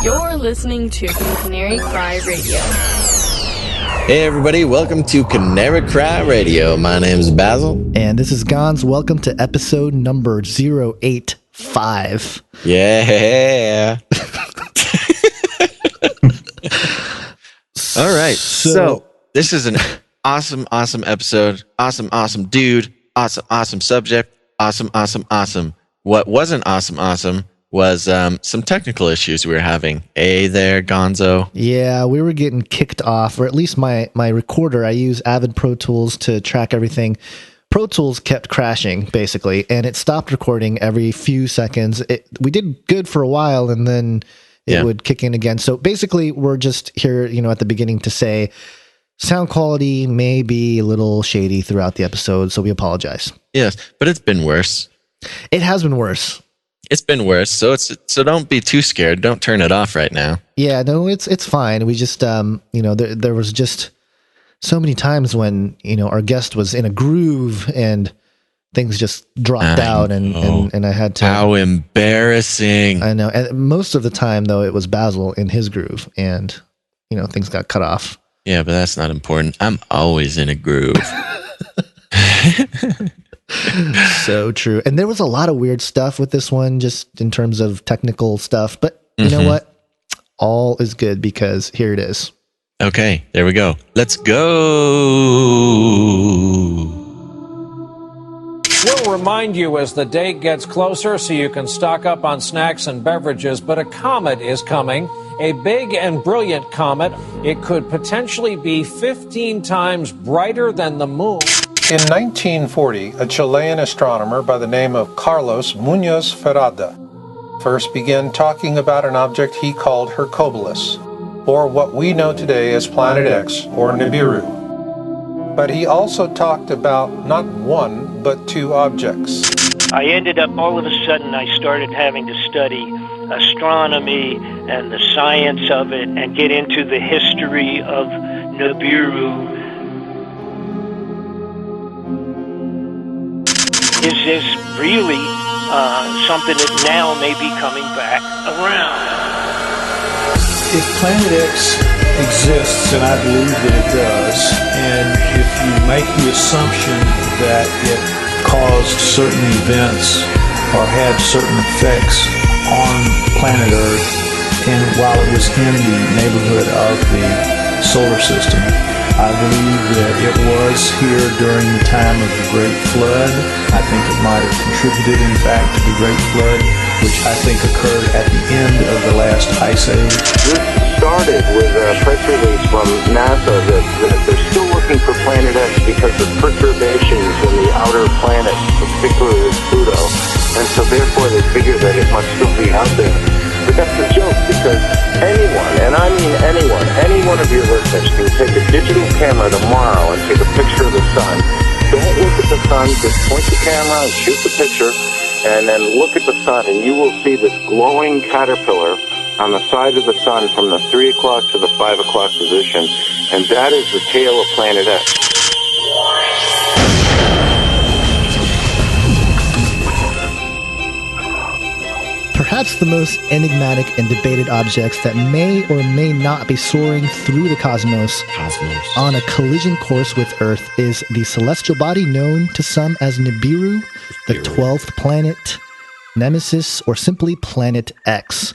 You're listening to Canary Cry Radio. Hey everybody, welcome to Canary Cry Radio. My name is Basil. And this is Gonz. Welcome to episode number 085. Yeah. All right. So this is an awesome episode. Awesome dude. Awesome subject. Awesome. What wasn't awesome was some technical issues we were having. Hey there, Gonzo. Yeah, we were getting kicked off, or at least my recorder. I use Avid Pro Tools to track everything. Pro Tools kept crashing, basically, and it stopped recording every few seconds. We did good for a while, and then it would kick in again. So basically, we're just here, at the beginning to say sound quality may be a little shady throughout the episode, so we apologize. Yes, but it's been worse. It has been worse. It's been worse, so don't be too scared. Don't turn it off right now. Yeah, no, it's fine. We just, there was just so many times when, our guest was in a groove and things just dropped out and I had to... How embarrassing. I know. And most of the time, though, it was Basil in his groove and, things got cut off. Yeah, but that's not important. I'm always in a groove. So true. And there was a lot of weird stuff with this one, just in terms of technical stuff. But you know what? All is good because here it is. Okay, there we go. Let's go. We'll remind you as the date gets closer so you can stock up on snacks and beverages, but a comet is coming. A big and brilliant comet. It could potentially be 15 times brighter than the moon. In 1940, a Chilean astronomer by the name of Carlos Muñoz Ferrada first began talking about an object he called Hercules, or what we know today as Planet X, or Nibiru. But he also talked about not one, but two objects. I ended up, all of a sudden, I started having to study astronomy and the science of it and get into the history of Nibiru. Is this really something that now may be coming back around? If Planet X exists, and I believe that it does, and if you make the assumption that it caused certain events or had certain effects on planet Earth, and while it was in the neighborhood of the solar system, I believe that it was here during the time of the Great Flood. I think it might have contributed, in fact, to the Great Flood, which I think occurred at the end of the last ice age. This started with a press release from NASA that they're still looking for Planet X because of perturbations in the outer planets, particularly Pluto. And so therefore they figure that it must still be out there. But that's a joke because anyone, and I mean anyone, any one of your listeners can take a digital camera tomorrow and take a picture of the sun. Don't look at the sun, just point the camera and shoot the picture, and then look at the sun, and you will see this glowing caterpillar on the side of the sun from the 3 o'clock to the 5 o'clock position, and that is the tail of Planet X. Perhaps the most enigmatic and debated objects that may or may not be soaring through the cosmos on a collision course with Earth is the celestial body known to some as Nibiru, the 12th planet, Nemesis, or simply Planet X.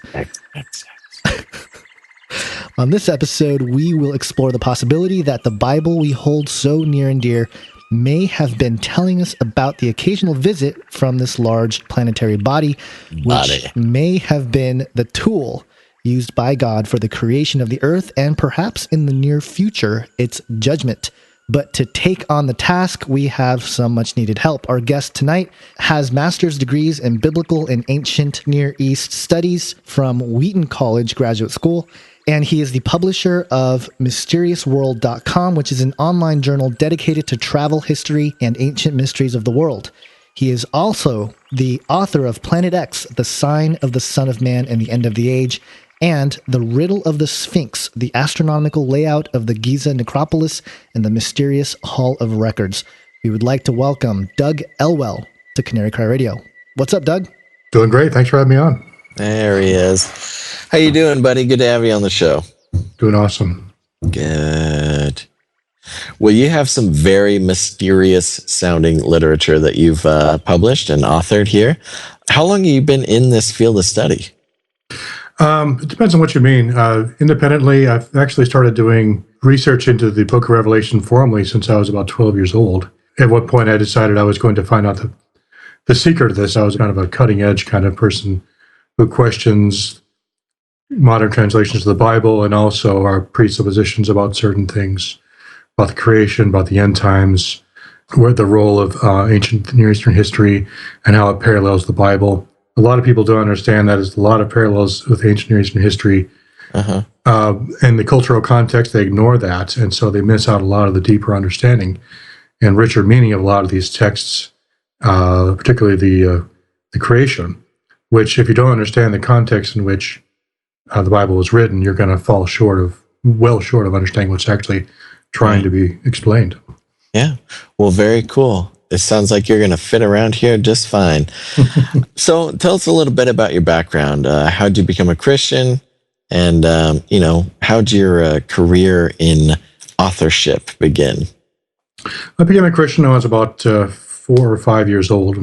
On this episode, we will explore the possibility that the Bible we hold so near and dear may have been telling us about the occasional visit from this large planetary body, which may have been the tool used by God for the creation of the earth and perhaps in the near future, its judgment. But to take on the task, we have some much needed help. Our guest tonight has master's degrees in biblical and ancient Near East studies from Wheaton College Graduate School. And he is the publisher of MysteriousWorld.com, which is an online journal dedicated to travel history and ancient mysteries of the world. He is also the author of Planet X, The Sign of the Son of Man and the End of the Age, and The Riddle of the Sphinx, the astronomical layout of the Giza Necropolis and the mysterious Hall of Records. We would like to welcome Doug Elwell to Canary Cry Radio. What's up, Doug? Doing great. Thanks for having me on. There he is. How you doing, buddy? Good to have you on the show. Doing awesome. Good. Well, you have some very mysterious sounding literature that you've published and authored here. How long have you been in this field of study? It depends on what you mean. Independently, I've actually started doing research into the Book of Revelation formally since I was about 12 years old. At what point I decided I was going to find out the secret of this. I was kind of a cutting edge kind of person who questions modern translations of the Bible and also our presuppositions about certain things, about the creation, about the end times, where the role of ancient Near Eastern history and how it parallels the Bible. A lot of people don't understand that there's a lot of parallels with ancient Near Eastern history. In the cultural context, they ignore that, and so they miss out a lot of the deeper understanding and richer meaning of a lot of these texts, particularly the creation, which if you don't understand the context in which the Bible was written, you're going to fall well short of understanding what's actually trying to be explained. Yeah. Well, very cool. It sounds like you're going to fit around here just fine. So tell us a little bit about your background. How did you become a Christian? And, how'd your career in authorship begin? I became a Christian when I was about 4 or 5 years old.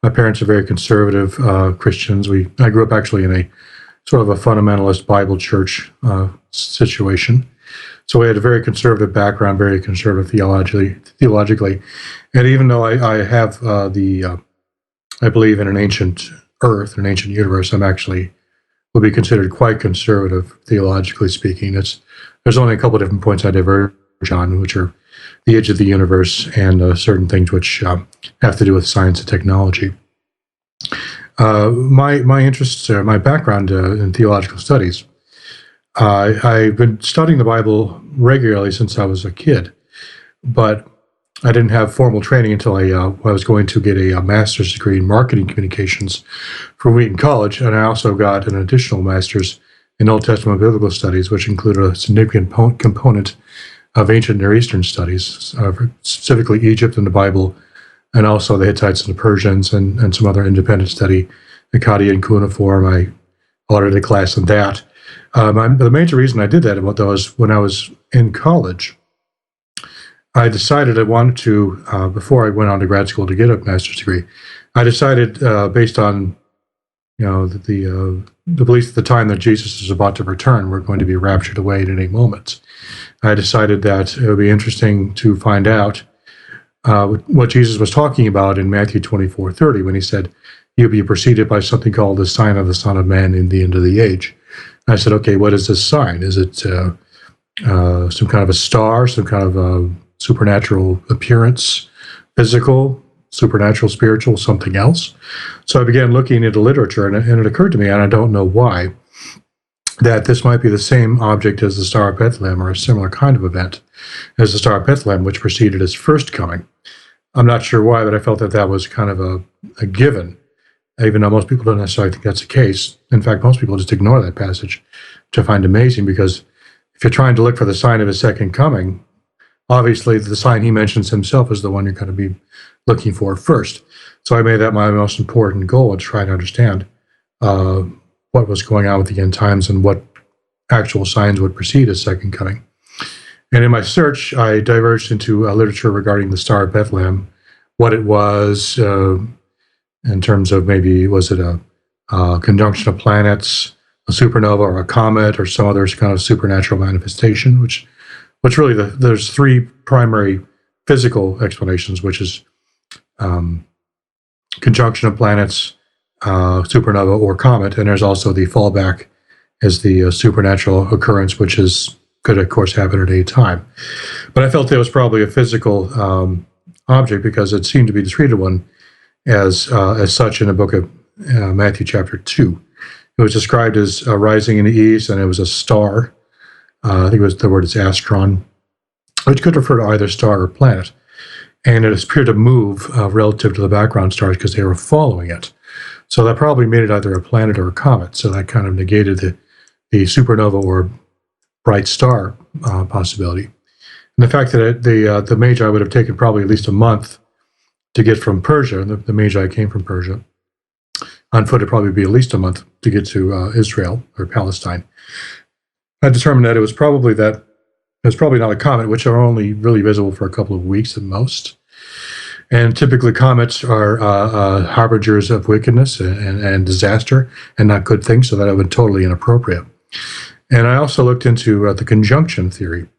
My parents are very conservative Christians. I grew up actually in a sort of a fundamentalist Bible church situation. So we had a very conservative background, very conservative theologically. And even though I have I believe in an ancient earth, an ancient universe, I'm actually would be considered quite conservative, theologically speaking. There's only a couple of different points I diverge on, which are the age of the universe and certain things which have to do with science and technology. My interests, my background in theological studies, I've been studying the Bible regularly since I was a kid, but I didn't have formal training until I was going to get a master's degree in marketing communications from Wheaton College, and I also got an additional master's in Old Testament biblical studies, which included a significant component of ancient Near Eastern studies, specifically Egypt and the Bible, and also the Hittites and the Persians and some other independent study, Akkadian cuneiform. I audited a class in that. The major reason I did that was when I was in college, I decided I wanted to, before I went on to grad school to get a master's degree, I decided based on the belief at the time that Jesus is about to return, we're going to be raptured away at any moment. I decided that it would be interesting to find out what Jesus was talking about in Matthew 24:30 when he said, "You'll be preceded by something called the sign of the Son of Man in the end of the age." And I said, okay, what is this sign? Is it some kind of a star, some kind of a supernatural appearance, physical, supernatural, spiritual, something else? So I began looking into literature, and it occurred to me, and I don't know why, that this might be the same object as the Star of Bethlehem, or a similar kind of event as the Star of Bethlehem, which preceded his first coming. I'm not sure why, but I felt that was kind of a given, even though most people don't necessarily think that's the case. In fact, most people just ignore that passage, which I find amazing, because if you're trying to look for the sign of his second coming, obviously the sign he mentions himself is the one you're going to be looking for first. So I made that my most important goal, to try to understand what was going on with the end times and what actual signs would precede his second coming. And in my search, I diverged into literature regarding the Star of Bethlehem, what it was in terms of maybe was it a conjunction of planets, a supernova, or a comet, or some other kind of supernatural manifestation, which really there's three primary physical explanations, which is conjunction of planets, supernova, or comet, and there's also the fallback as the supernatural occurrence, which could of course happen at any time. But I felt it was probably a physical object because it seemed to be the treated one as such in the book of Matthew chapter 2. It was described as rising in the east, and it was a star. I think the word is astron, which could refer to either star or planet. And it appeared to move relative to the background stars because they were following it. So that probably made it either a planet or a comet. So that kind of negated the supernova or bright star possibility. And the fact that the Magi would have taken probably at least a month to get from Persia, the Magi came from Persia, on foot, it'd probably be at least a month to get to Israel or Palestine. I determined that it was probably not a comet, which are only really visible for a couple of weeks at most. And typically comets are harbingers of wickedness and disaster and not good things, so that would have been totally inappropriate. And I also looked into the conjunction theory.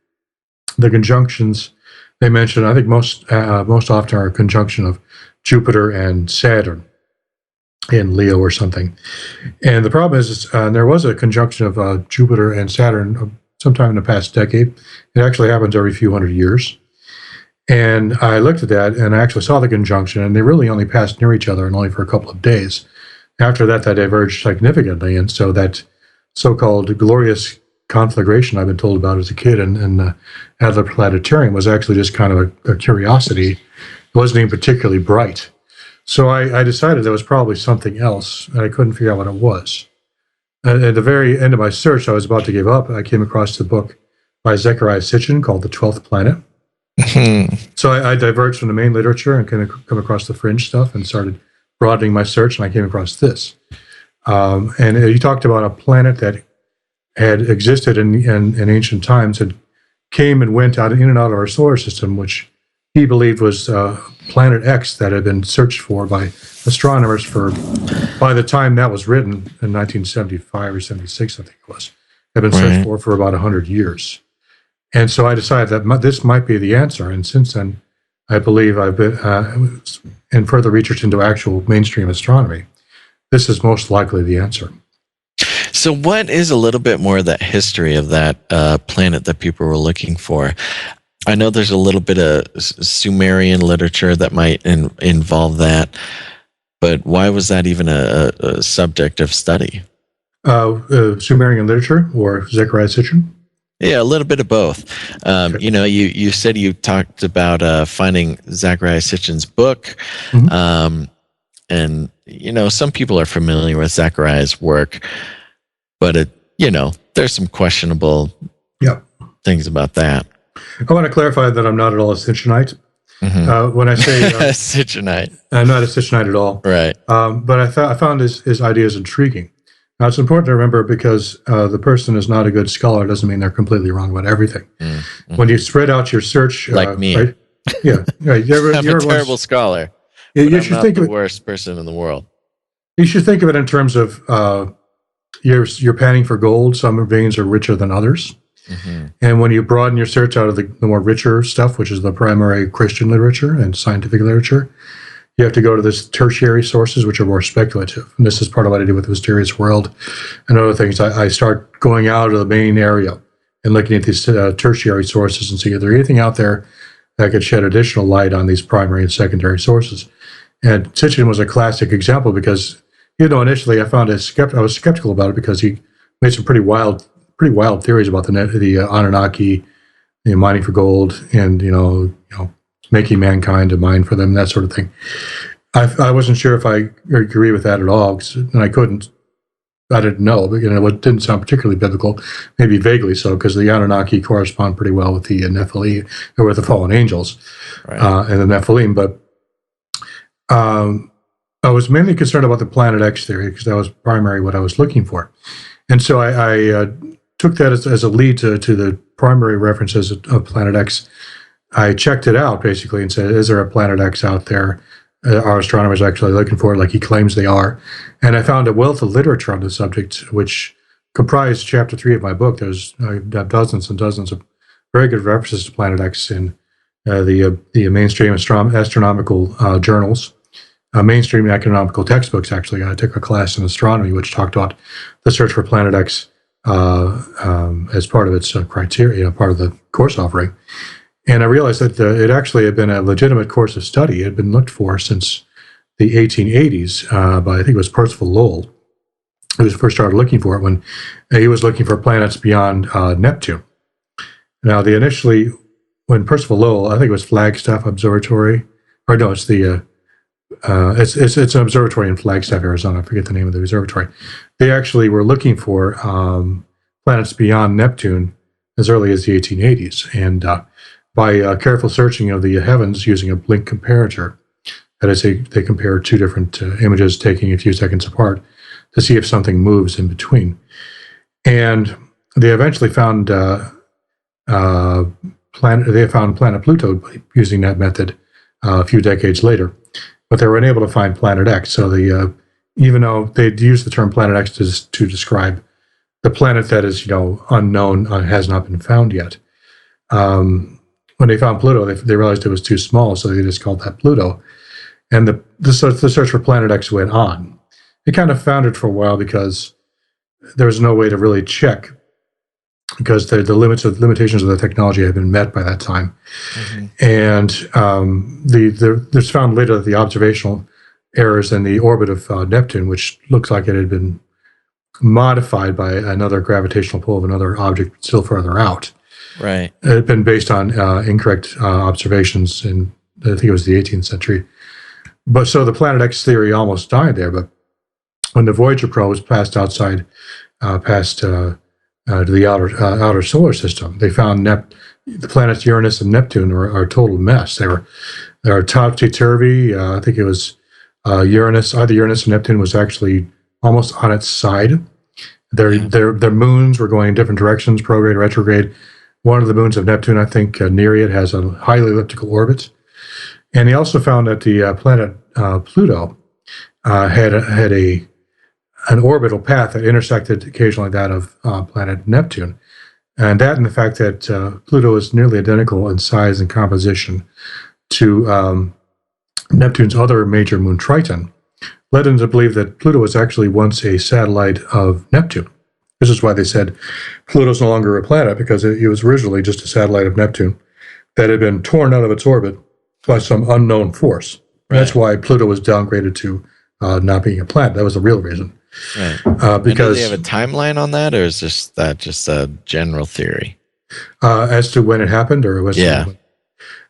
The conjunctions they mention, I think most often are a conjunction of Jupiter and Saturn in Leo or something. And the problem is there was a conjunction of Jupiter and Saturn sometime in the past decade. It actually happens every few hundred years. And I looked at that, and I actually saw the conjunction, and they really only passed near each other and only for a couple of days. After that, they diverged significantly, and so that so-called glorious conflagration I've been told about as a kid in Adler Planetarium was actually just kind of a curiosity. It wasn't even particularly bright. So I decided there was probably something else, and I couldn't figure out what it was. At the very end of my search, I was about to give up. I came across the book by Zecharia Sitchin called The 12th Planet. So I diverged from the main literature and come across the fringe stuff and started broadening my search, and I came across this. And he talked about a planet that had existed in ancient times and came and went in and out of our solar system, which he believed was Planet X that had been searched for by astronomers by the time that was written in 1975 or 76, I think it was, had been searched for about 100 years. And so I decided that this might be the answer. And since then, I believe I've been in further research into actual mainstream astronomy. This is most likely the answer. So what is a little bit more of that history of that planet that people were looking for? I know there's a little bit of Sumerian literature that might involve but why was that even a subject of study? Sumerian literature or Zecharia Sitchin? Yeah, a little bit of both. You know, you said you talked about finding Zecharia Sitchin's book. Mm-hmm. And, you know, some people are familiar with Zechariah's work, but, there's some questionable things about that. I want to clarify that I'm not at all a Sitchinite. Mm-hmm. When I say Sitchinite, I'm not a Sitchinite at all. Right. But I found his ideas intriguing. Now, it's important to remember because the person is not a good scholar doesn't mean they're completely wrong about everything. Mm-hmm. When you spread out your search, like me, right? Yeah, right. I'm a terrible scholar. You should think of the worst person in the world. You should think of it in terms of you're panning for gold. Some veins are richer than others. Mm-hmm. And when you broaden your search out of the more richer stuff, which is the primary Christian literature and scientific literature, you have to go to this tertiary sources, which are more speculative. And this is part of what I did with the Mysterious World and other things. I start going out of the main area and looking at these tertiary sources and see if there's anything out there that could shed additional light on these primary and secondary sources. And Sitchin was a classic example because, initially I was skeptical about it because he made some pretty wild theories about the Anunnaki, mining for gold, and making mankind to mine for them, that sort of thing. I wasn't sure if I agree with that at all, and I didn't know, but it didn't sound particularly biblical, maybe vaguely so, because the Anunnaki correspond pretty well with the Nephilim, or with the fallen angels, and the Nephilim. But I was mainly concerned about the Planet X theory because that was primarily what I was looking for, and so I took that as a lead to the primary references of Planet X. I checked it out basically and said, is there a Planet X out there? Are astronomers actually looking for it like he claims they are? And I found a wealth of literature on the subject, which comprised chapter 3 of my book. There's dozens and dozens of very good references to Planet X in the mainstream astronomical journals, mainstream economical textbooks. Actually, I took a class in astronomy which talked about the search for Planet X as part of its criteria, part of the course offering. And I realized that it actually had been a legitimate course of study. It had been looked for since the 1880s by, I think it was Percival Lowell, who first started looking for it when he was looking for planets beyond Neptune. Now, when Percival Lowell, I think it was Flagstaff Observatory, or no, it's it's an observatory in Flagstaff, Arizona. I forget the name of the observatory. They actually were looking for planets beyond Neptune as early as the 1880s, and by careful searching of the heavens using a blink comparator, That is, they compare two different images taking a few seconds apart to see if something moves in between. And they eventually found planet Pluto using that method a few decades later, but they were unable to find Planet X. So even though they'd used the term Planet X to describe the planet that is unknown, has not been found yet. When they found Pluto, they realized it was too small, so they just called that Pluto. And the search for Planet X went on. It kind of foundered for a while because there was no way to really check, because the limitations of the technology had been met by that time. Mm-hmm. And there's found later that the observational errors in the orbit of Neptune, which looks like it had been modified by another gravitational pull of another object still further out. Right. It had been based on incorrect observations in, I think it was the 18th century. But so the Planet X theory almost died there. But when the Voyager probes passed outside, to the outer solar system, they found the planets Uranus and Neptune are a total mess. They were topsy-turvy. I think it was either Uranus and Neptune was actually almost on its side. Their moons were going in different directions, prograde, retrograde. One of the moons of Neptune, I think, Nereid, has a highly elliptical orbit. And they also found that the planet Pluto had an orbital path that intersected occasionally that of planet Neptune. And that and the fact that Pluto is nearly identical in size and composition to Neptune's other major moon, Triton, led them to believe that Pluto was actually once a satellite of Neptune. This is why they said Pluto's no longer a planet, because it was originally just a satellite of Neptune that had been torn out of its orbit by some unknown force. Right. That's why Pluto was downgraded to not being a planet. That was the real reason. Right. Because do they have a timeline on that, or is that just a general theory? As to when it happened, or was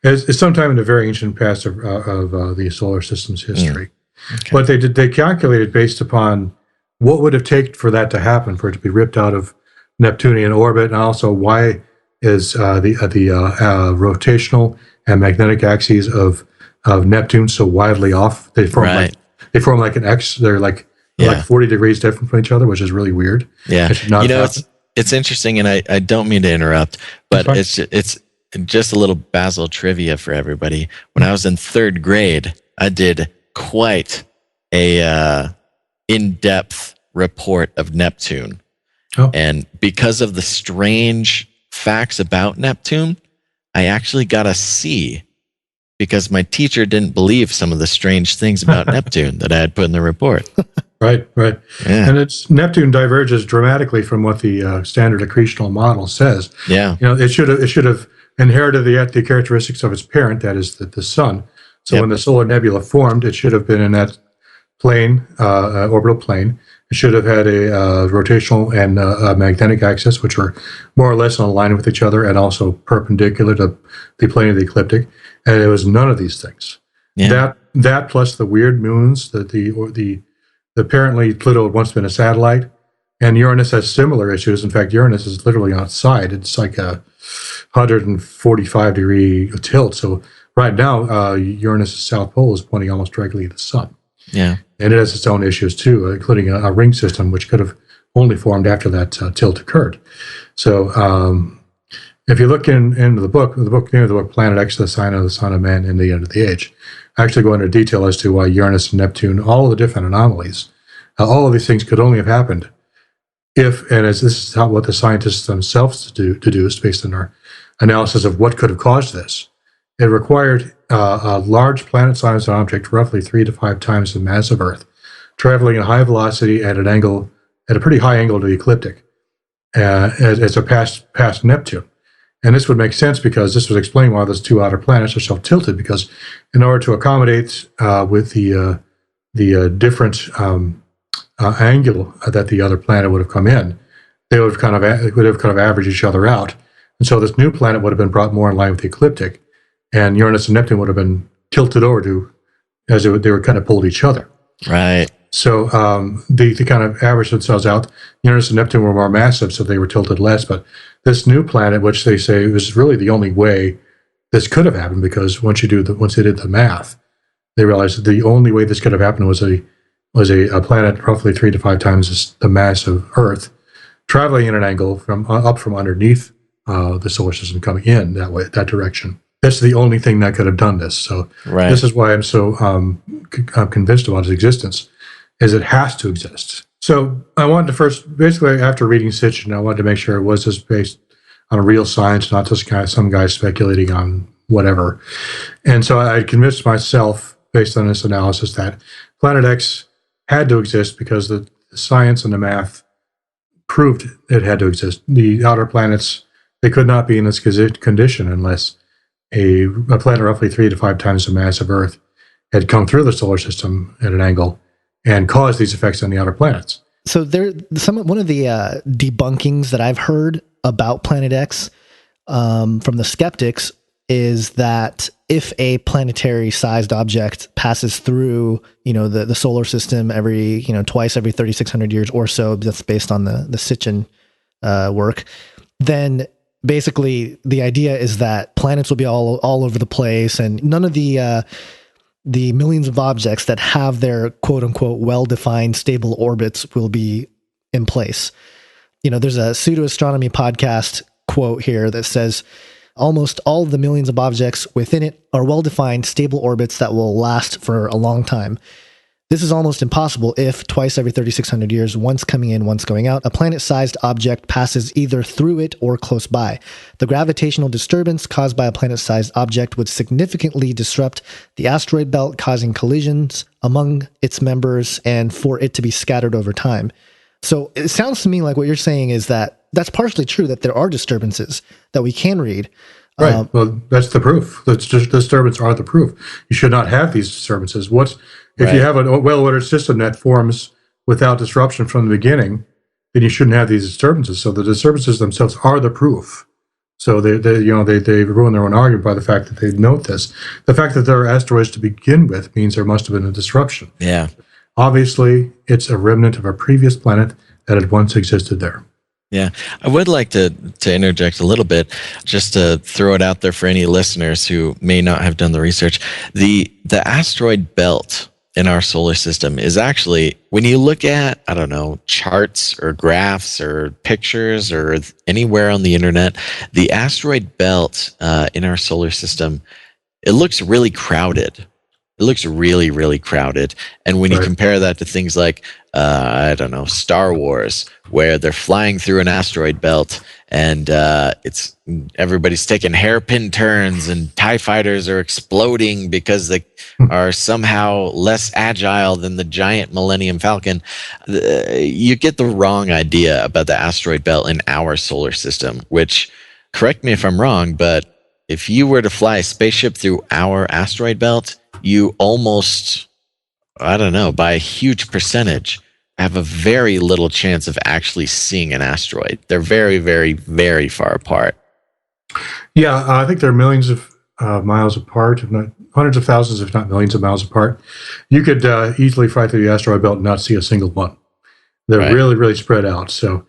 it's sometime in the very ancient past of the solar system's history. Okay. But they calculated based upon what would have taken for that to happen, for it to be ripped out of Neptunian orbit, and also why is the rotational and magnetic axes of Neptune so wildly off. They form like an X. They're like 40 degrees different from each other, which is really weird. Yeah, it's interesting, and I don't mean to interrupt, but it's just a little Basil trivia for everybody. When I was in third grade, I did quite a in-depth report of Neptune. Oh. And because of the strange facts about Neptune, I actually got a C, because my teacher didn't believe some of the strange things about Neptune that I had put in the report. Right. Yeah. And Neptune diverges dramatically from what the standard accretional model says. Yeah. It should have inherited the characteristics of its parent, that is the sun. So when the solar nebula formed, it should have been in that plane, orbital plane. It should have had a rotational and magnetic axis, which were more or less in line with each other and also perpendicular to the plane of the ecliptic. And it was none of these things. Yeah. That plus the weird moons, the apparently Pluto had once been a satellite, and Uranus has similar issues. In fact, Uranus is literally outside. It's like a 145 degree tilt. So right now, Uranus' south pole is pointing almost directly at the sun. Yeah. And it has its own issues too, including a ring system, which could have only formed after that tilt occurred. So if you look into the name of the book, Planet X, the Sign of the Son of Man in the End of the Age, I actually go into detail as to why Uranus and Neptune, all of the different anomalies, all of these things could only have happened if, and as this is what the scientists themselves deduced based on our analysis of what could have caused this, it required a large planet-sized object, roughly 3 to 5 times the mass of Earth, traveling at high velocity at a pretty high angle to the ecliptic, as a past Neptune. And this would make sense because this would explain why those two outer planets are so tilted, because in order to accommodate with the different angle that the other planet would have come in, they would have kind of averaged each other out. And so this new planet would have been brought more in line with the ecliptic, and Uranus and Neptune would have been tilted over to, as they were kind of pulled each other. Right. So they kind of averaged themselves out. Uranus and Neptune were more massive, so they were tilted less. But this new planet, which they say was really the only way this could have happened, because once they did the math, they realized that the only way this could have happened was a planet roughly 3 to 5 times the mass of Earth, traveling in an angle from up from underneath the solar system, coming in that direction. That's the only thing that could have done this. So this is why I'm so convinced about its existence, is it has to exist. So I wanted to first, basically after reading Sitchin, I wanted to make sure it was just based on a real science, not just some guy speculating on whatever. And so I convinced myself, based on this analysis, that Planet X had to exist because the science and the math proved it had to exist. The outer planets, they could not be in this condition unless a planet roughly 3 to 5 times the mass of Earth had come through the solar system at an angle and caused these effects on the outer planets. So one of the debunkings that I've heard about Planet X from the skeptics is that if a planetary-sized object passes through, the solar system twice every 3,600 years or so, that's based on the Sitchin work, then basically the idea is that planets will be all over the place, and none of the millions of objects that have their quote-unquote well-defined stable orbits will be in place. There's a pseudo-astronomy podcast quote here that says, almost all of the millions of objects within it are well-defined stable orbits that will last for a long time. This is almost impossible if, twice every 3,600 years, once coming in, once going out, a planet-sized object passes either through it or close by. The gravitational disturbance caused by a planet-sized object would significantly disrupt the asteroid belt, causing collisions among its members and for it to be scattered over time. So it sounds to me like what you're saying is that that's partially true, that there are disturbances that we can read. Right. Well, that's the proof. The disturbances are the proof. You should not have these disturbances. If you have a well-ordered system that forms without disruption from the beginning, then you shouldn't have these disturbances. So the disturbances themselves are the proof. So they ruin their own argument by the fact that they note this. The fact that there are asteroids to begin with means there must have been a disruption. Yeah. Obviously, it's a remnant of a previous planet that had once existed there. Yeah, I would like to interject a little bit, just to throw it out there for any listeners who may not have done the research. The asteroid belt in our solar system is actually, when you look at, I don't know, charts or graphs or pictures or anywhere on the internet, the asteroid belt in our solar system, it looks really crowded. It looks really, really crowded. And when you compare that to things like, I don't know, Star Wars, where they're flying through an asteroid belt and everybody's taking hairpin turns and TIE fighters are exploding because they are somehow less agile than the giant Millennium Falcon, you get the wrong idea about the asteroid belt in our solar system, which, correct me if I'm wrong, but if you were to fly a spaceship through our asteroid belt, you almost, I don't know, by a huge percentage, have a very little chance of actually seeing an asteroid. They're very, very, very far apart. Yeah, I think they're millions of miles apart, if not hundreds of thousands, if not millions of miles apart. You could easily fly through the asteroid belt and not see a single one. They're really, really spread out. So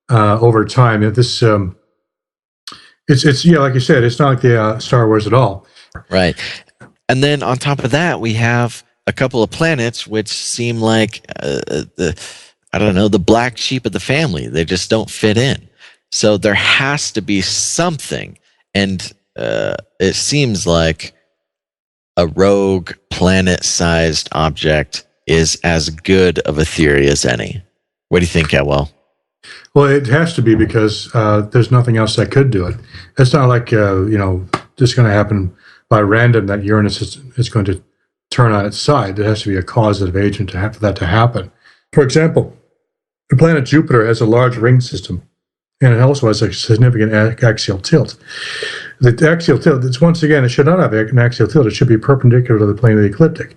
over time, this it's like you said, it's not like the Star Wars at all. Right. And then on top of that, we have a couple of planets which seem like the black sheep of the family. They just don't fit in. So there has to be something. And it seems like a rogue planet-sized object is as good of a theory as any. What do you think, Elwell? Well, it has to be because there's nothing else that could do it. It's not like, just going to happen by random that Uranus is going to turn on its side. There has to be a causative agent for that to happen. For example, the planet Jupiter has a large ring system, and it also has a significant axial tilt. The axial tilt, it should not have an axial tilt. It should be perpendicular to the plane of the ecliptic.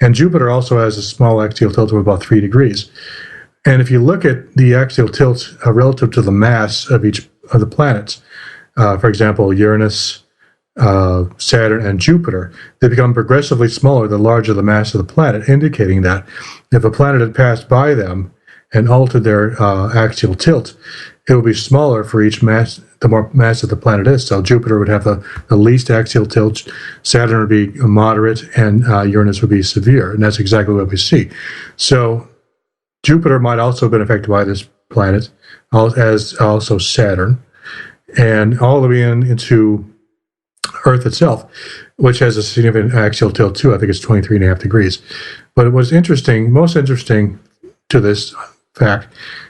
And Jupiter also has a small axial tilt of about 3 degrees. And if you look at the axial tilt relative to the mass of each of the planets, for example, Uranus, Saturn, and Jupiter, they become progressively smaller the larger the mass of the planet, indicating that if a planet had passed by them and altered their axial tilt, it will be smaller for each mass, the more massive the planet is. So Jupiter would have the least axial tilt, Saturn would be moderate, and Uranus would be severe. And that's exactly what we see. So Jupiter might also have been affected by this planet, as also Saturn, and all the way into Earth itself, which has a significant axial tilt too. I think it's 23.5 degrees. But what's interesting, most interesting to this fact,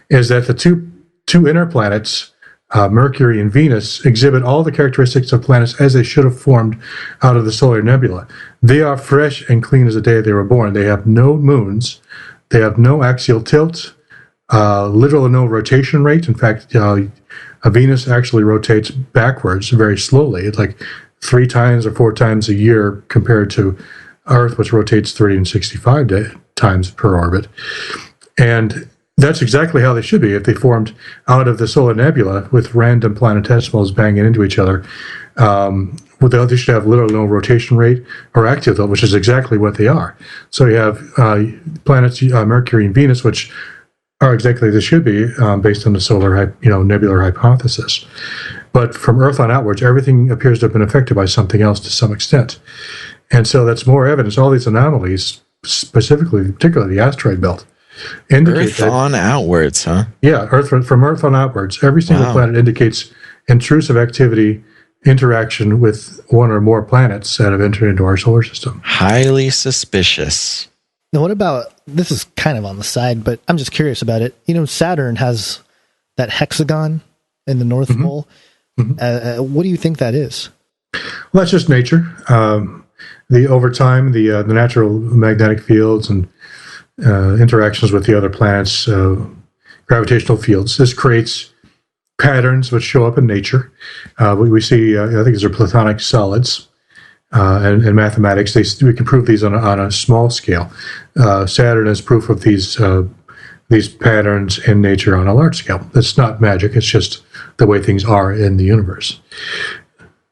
is that the two inner planets, Mercury and Venus, exhibit all the characteristics of planets as they should have formed out of the solar nebula. They are fresh and clean as the day they were born. They have no moons. They have no axial tilt, literally no rotation rate. In fact, Venus actually rotates backwards very slowly. It's like 3 times or 4 times a year compared to Earth, which rotates 365 times per orbit. And that's exactly how they should be if they formed out of the solar nebula with random planetesimals banging into each other. They should have literally no rotation rate or axial tilt, which is exactly what they are. So you have planets, Mercury and Venus, which are exactly as they should be based on the solar nebular hypothesis. But from Earth on outwards, everything appears to have been affected by something else to some extent. And so that's more evidence. All these anomalies, particularly the asteroid belt, indicate Earth on outwards, huh? Yeah, from Earth on outwards. Every single planet indicates intrusive activity, interaction with one or more planets that have entered into our solar system. Highly suspicious. Now, what about, this is kind of on the side, but I'm just curious about it. Saturn has that hexagon in the North Pole. Mm-hmm. What do you think that is? Well, that's just nature. Over time, the natural magnetic fields and interactions with the other planets, gravitational fields. This creates patterns which show up in nature. We see, I think these are platonic solids, and mathematics. We can prove these on a small scale. Saturn is proof of these patterns in nature on a large scale. It's not magic. It's just the way things are in the universe.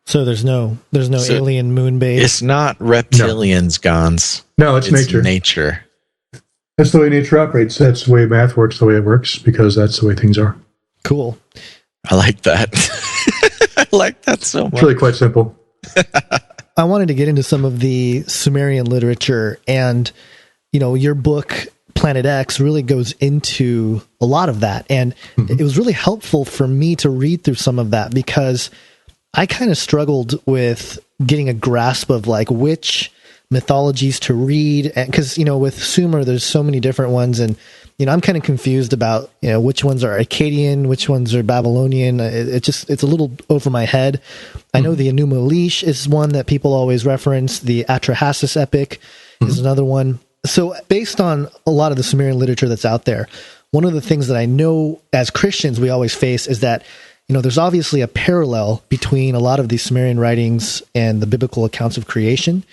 So there's no alien moon base. It's not reptilians, Gonz. No, it's nature. Nature. That's the way nature operates. That's the way math works, the way it works, because that's the way things are. Cool. I like that. I like that so much. It's really quite simple. I wanted to get into some of the Sumerian literature, and your book Planet X really goes into a lot of that, and it was really helpful for me to read through some of that because I kind of struggled with getting a grasp of which mythologies to read, because with Sumer there's so many different ones, and I'm kind of confused about which ones are Akkadian, which ones are Babylonian. It's a little over my head. I know the Enuma Elish is one that people always reference. The Atrahasis epic is another one. So based on a lot of the Sumerian literature that's out there, one of the things that I know as Christians we always face is that there's obviously a parallel between a lot of these Sumerian writings and the biblical accounts of creation.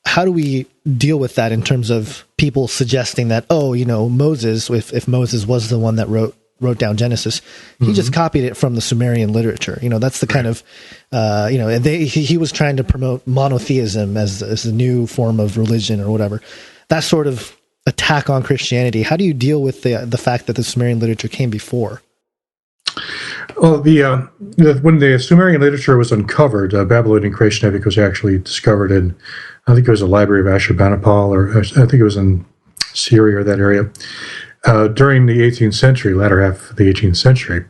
How do we deal with that in terms of people suggesting that, Moses, if Moses was the one that wrote down Genesis, he just copied it from the Sumerian literature. That's the kind of, and he was trying to promote monotheism as a new form of religion or whatever. That sort of attack on Christianity. How do you deal with the fact that the Sumerian literature came before? Well, when the Sumerian literature was uncovered, Babylonian creation epic was actually discovered in, I think it was the Library of Ashurbanipal, or I think it was in Syria or that area, during the 18th century, latter half of the 18th century.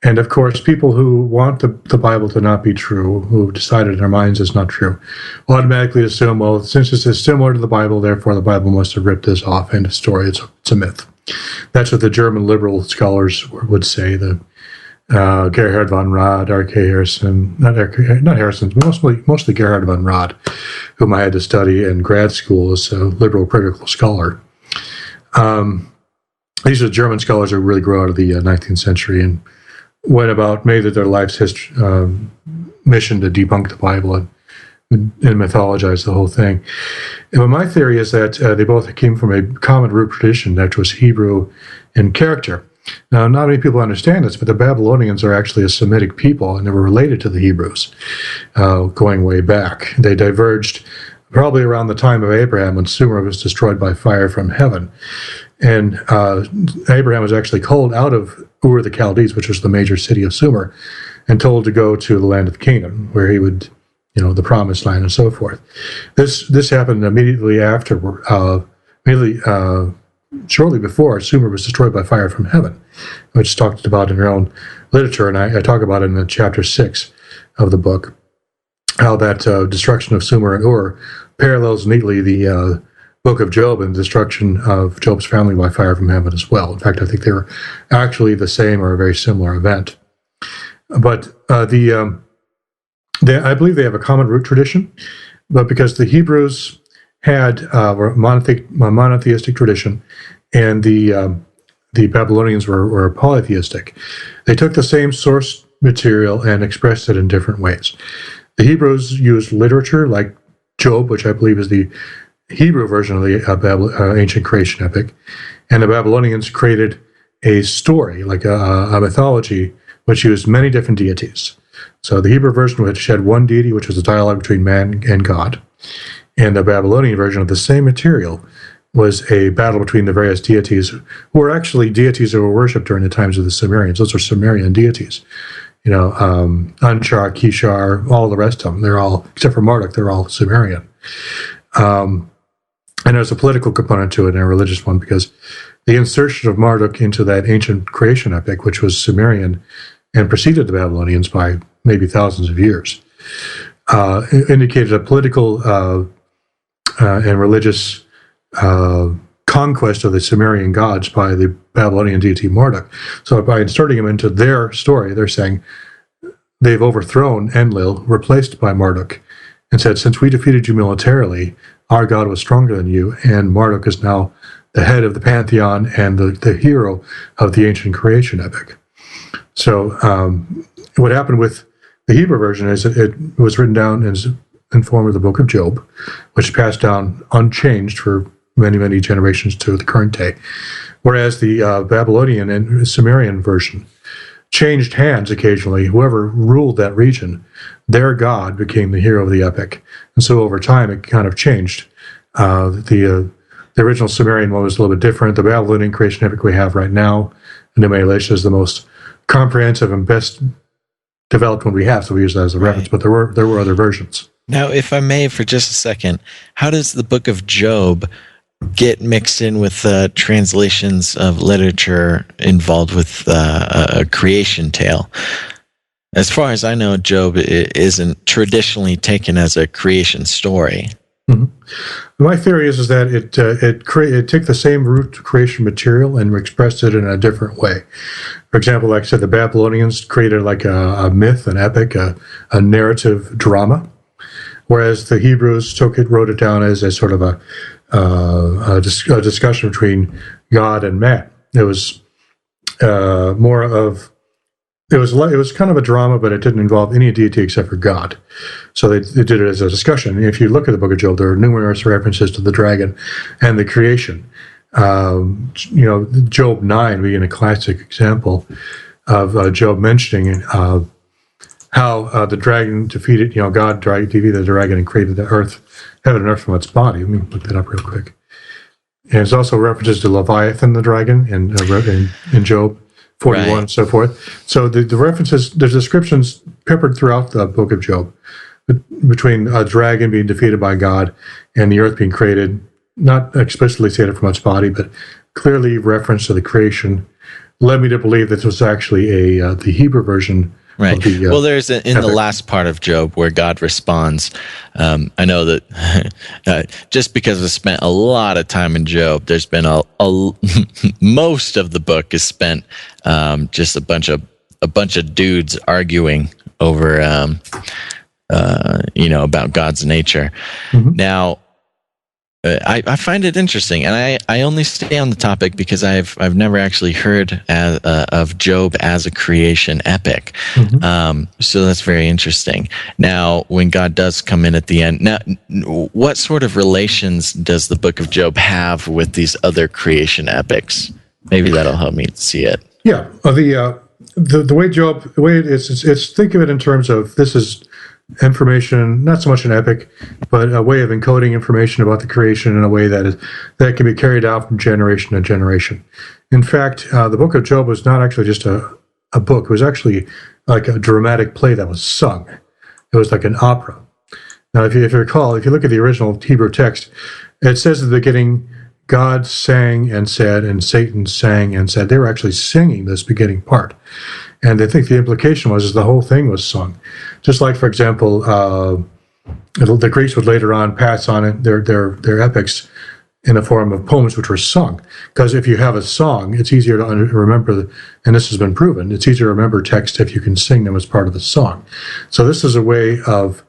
And of course, people who want the Bible to not be true, who decided in their minds it's not true, will automatically assume, well, since this is similar to the Bible, therefore the Bible must have ripped this off. End of story. It's a myth. That's what the German liberal scholars would say. The Gerhard von Rad, R.K. Harrison, not Harrison, mostly Gerhard von Rad, whom I had to study in grad school as a liberal critical scholar. These are German scholars who really grew out of the 19th century and made it their life's mission to debunk the Bible and mythologize the whole thing. And my theory is that they both came from a common root tradition that was Hebrew in character. Now, not many people understand this, but the Babylonians are actually a Semitic people, and they were related to the Hebrews going way back. They diverged probably around the time of Abraham when Sumer was destroyed by fire from heaven. And Abraham was actually called out of Ur the Chaldees, which was the major city of Sumer, and told to go to the land of Canaan, where he would, the promised land and so forth. This happened immediately after, shortly before Sumer was destroyed by fire from heaven, which is talked about in your own literature, and I talk about it in chapter 6 of the book, how that destruction of Sumer and Ur parallels neatly the book of Job and the destruction of Job's family by fire from heaven as well. In fact, I think they were actually the same or a very similar event. But I believe they have a common root tradition, but because the Hebrews had a monotheistic tradition, and the Babylonians were polytheistic, they took the same source material and expressed it in different ways. The Hebrews used literature like Job, which I believe is the Hebrew version of the ancient creation epic, and the Babylonians created a story, like a mythology, which used many different deities. So the Hebrew version which had one deity, which was a dialogue between man and God, and the Babylonian version of the same material was a battle between the various deities, who were actually deities that were worshipped during the times of the Sumerians. Those are Sumerian deities. Anshar, Kishar, all the rest of them, they're all, except for Marduk, they're all Sumerian. And there's a political component to it and a religious one, because the insertion of Marduk into that ancient creation epic, which was Sumerian and preceded the Babylonians by maybe thousands of years, indicated a political and religious conquest of the Sumerian gods by the Babylonian deity Marduk. So by inserting him into their story, they're saying they've overthrown Enlil, replaced by Marduk, and said, since we defeated you militarily, our God was stronger than you, and Marduk is now the head of the pantheon and the hero of the ancient creation epic. So what happened with the Hebrew version is it was written down in form of the book of Job, which passed down unchanged for many, many generations to the current day, whereas the Babylonian and Sumerian version changed hands occasionally. Whoever ruled that region, their god became the hero of the epic, and so over time it kind of changed. The original Sumerian one was a little bit different. The Babylonian creation epic we have right now, Nemesis, is the most comprehensive and best developed one we have, so we use that as a reference. But there were other versions. Now, if I may, for just a second, how does the book of Job get mixed in with translations of literature involved with a creation tale? As far as I know, Job isn't traditionally taken as a creation story. Mm-hmm. My theory is that it took the same root creation material and expressed it in a different way. For example, like I said, the Babylonians created like a myth, an epic, a narrative drama, whereas the Hebrews wrote it down as a sort of a discussion between God and man. It was more of it was kind of a drama, but it didn't involve any deity except for God. So they did it as a discussion. And if you look at the book of Job, there are numerous references to the dragon and the creation. Job 9 being a classic example of Job mentioning how the dragon defeated, God defeated the dragon and created the earth, heaven and earth from its body. Let me look that up real quick. And there's also references to Leviathan, the dragon, in Job 41 right. And so forth. So the references, there's descriptions peppered throughout the book of Job between a dragon being defeated by God and the earth being created, not explicitly stated from its body, but clearly reference to the creation, led me to believe that this was actually the Hebrew version. Right. Well, there's in the last part of Job where God responds. I know that just because I've spent a lot of time in Job, there's been most of the book is spent just a bunch of dudes arguing over about God's nature. Mm-hmm. Now, I find it interesting, and I only stay on the topic because I've never actually heard of Job as a creation epic. Mm-hmm. So that's very interesting. Now, when God does come in at the end, now what sort of relations does the book of Job have with these other creation epics? Maybe that'll help me see it. Yeah, the way Job, the way it is, it's think of it in terms of this is information, not so much an epic, but a way of encoding information about the creation in a way that can be carried out from generation to generation. In fact, the Book of Job was not actually just a book. It was actually like a dramatic play that was sung. It was like an opera. Now, if you recall, if you look at the original Hebrew text, it says at the beginning, God sang and said, and Satan sang and said. They were actually singing this beginning part. And I think the implication was the whole thing was sung. Just like, for example, the Greeks would later on pass on their epics in the form of poems which were sung. Because if you have a song, it's easier to remember, and this has been proven, it's easier to remember text if you can sing them as part of the song. So this is a way of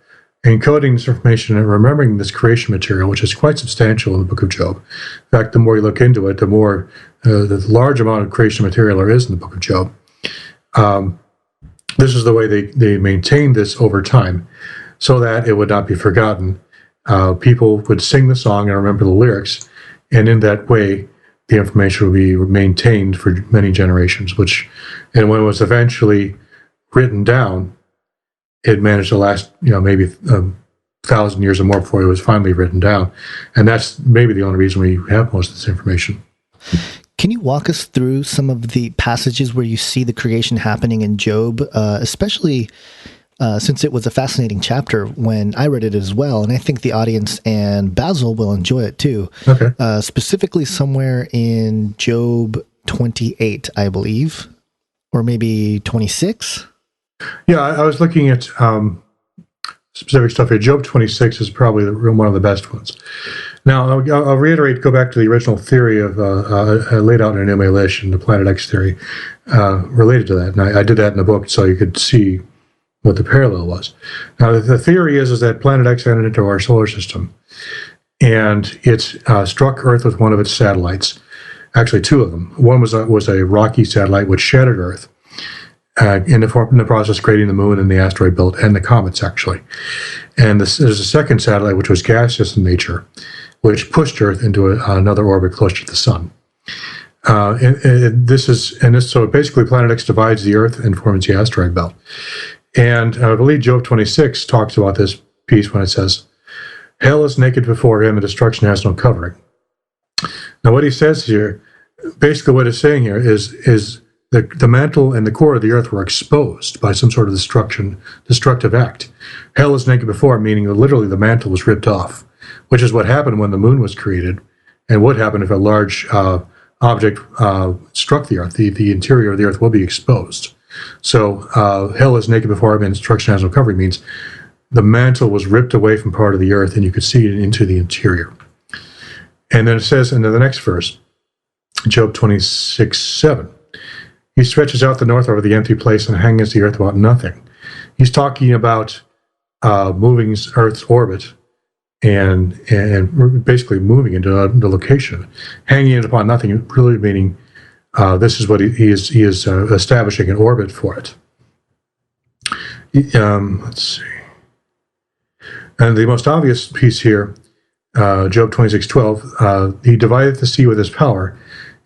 encoding this information and remembering this creation material, which is quite substantial in the Book of Job. In fact, the more you look into it, the more the large amount of creation material there is in the Book of Job. This is the way they maintained this over time so that it would not be forgotten. People would sing the song and remember the lyrics, and in that way, the information would be maintained for many generations, and when it was eventually written down, it managed to last, maybe 1,000 years or more before it was finally written down. And that's maybe the only reason we have most of this information. Can you walk us through some of the passages where you see the creation happening in Job, especially since it was a fascinating chapter when I read it as well, and I think the audience and Basil will enjoy it too. Okay. Specifically somewhere in Job 28, I believe, or maybe 26? Yeah, I was looking at specific stuff here. Job 26 is probably one of the best ones. Now, I'll reiterate, go back to the original theory of laid out in Enigma and the Planet X theory related to that. And I did that in the book so you could see what the parallel was. Now, the theory is that Planet X entered into our solar system, and it struck Earth with one of its satellites. Actually, two of them. One was a rocky satellite which shattered Earth. In the process, creating the moon and the asteroid belt and the comets, actually. And there's a second satellite, which was gaseous in nature, which pushed Earth into another orbit closer to the sun. So basically, Planet X divides the Earth and forms the asteroid belt. And I believe Job 26 talks about this piece when it says, "Hell is naked before him, and destruction has no covering." Now, what he says here, basically, what it's saying here is the mantle and the core of the Earth were exposed by some sort of destructive act. Hell is naked before, meaning that literally the mantle was ripped off, which is what happened when the moon was created, and what happened if a large object struck the Earth. The interior of the Earth will be exposed. So hell is naked before him, and destruction has no covering means the mantle was ripped away from part of the Earth, and you could see it into the interior. And then it says in the next verse, Job 26:7. He stretches out the north over the empty place and hangs the earth about nothing. He's talking about moving Earth's orbit and basically moving into the location, hanging it upon nothing, really meaning this is what he is establishing an orbit for it. Let's see. And the most obvious piece here, Job 26:12, he divided the sea with his power,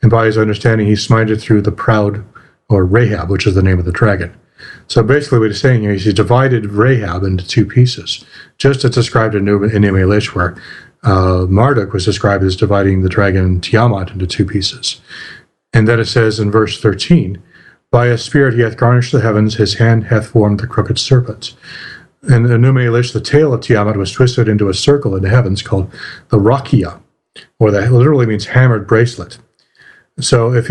and by his understanding he smited through the proud, or Rahab, which is the name of the dragon. So basically what he's saying here is he divided Rahab into two pieces, just as described in Enigma, where Marduk was described as dividing the dragon Tiamat into two pieces. And then it says in verse 13, "By his spirit he hath garnished the heavens, his hand hath formed the crooked serpent." In Enigma, the tail of Tiamat was twisted into a circle in the heavens called the Rakia, or that literally means hammered bracelet. So if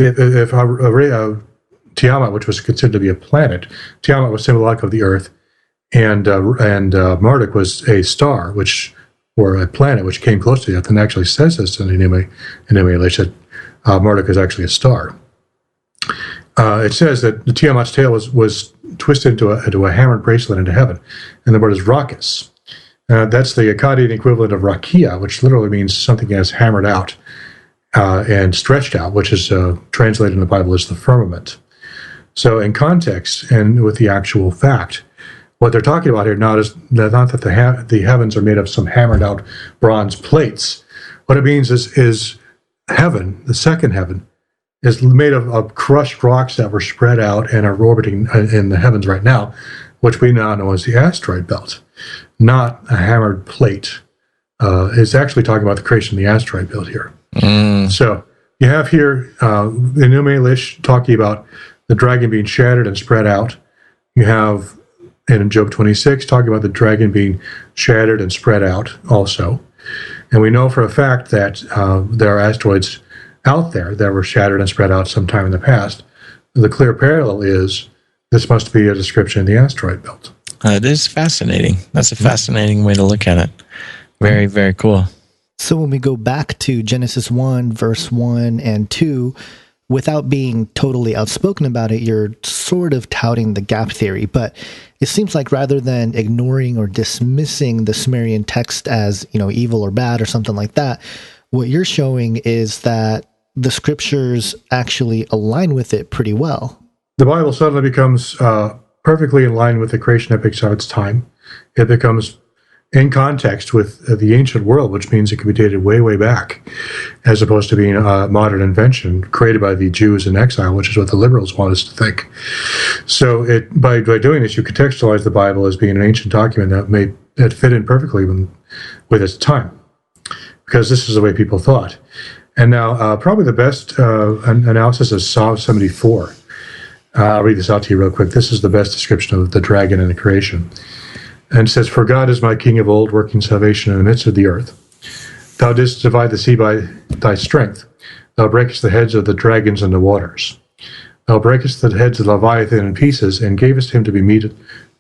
Tiamat, which was considered to be a planet, Tiamat was symbolic of the Earth, and Marduk was a star, or a planet, which came close to the Earth, and actually says this in Enigma, that Marduk is actually a star. It says that the Tiamat's tail was twisted into a hammered bracelet into heaven, and the word is Rakas. That's the Akkadian equivalent of Rakia, which literally means something as hammered out and stretched out, which is translated in the Bible as the firmament. So in context and with the actual fact, what they're talking about here is not that the heavens are made of some hammered out bronze plates. What it means is heaven, the second heaven, is made of crushed rocks that were spread out and are orbiting in the heavens right now, which we now know as the asteroid belt, not a hammered plate. It's actually talking about the creation of the asteroid belt here. So you have here Enuma Elish talking about the dragon being shattered and spread out. You have in Job 26 talking about the dragon being shattered and spread out also. And we know for a fact that there are asteroids out there that were shattered and spread out sometime in the past. The clear parallel is this must be a description of the asteroid belt. It is fascinating. That's a fascinating way to look at it. Very, very cool. So when we go back to Genesis 1, verse 1 and 2, without being totally outspoken about it, you're sort of touting the gap theory. But it seems like rather than ignoring or dismissing the Sumerian text as, evil or bad or something like that, what you're showing is that the scriptures actually align with it pretty well. The Bible suddenly becomes perfectly in line with the creation epics of its time. It becomes in context with the ancient world, which means it can be dated way, way back, as opposed to being a modern invention created by the Jews in exile, which is what the liberals want us to think. So by doing this, you contextualize the Bible as being an ancient document that fit in perfectly with its time, because this is the way people thought. And now, probably the best analysis is Psalm 74. I'll read this out to you real quick. This is the best description of the dragon and the creation. And it says, "For God is my king of old, working salvation in the midst of the earth. Thou didst divide the sea by thy strength. Thou breakest the heads of the dragons in the waters. Thou breakest the heads of Leviathan in pieces, and gavest him to be meat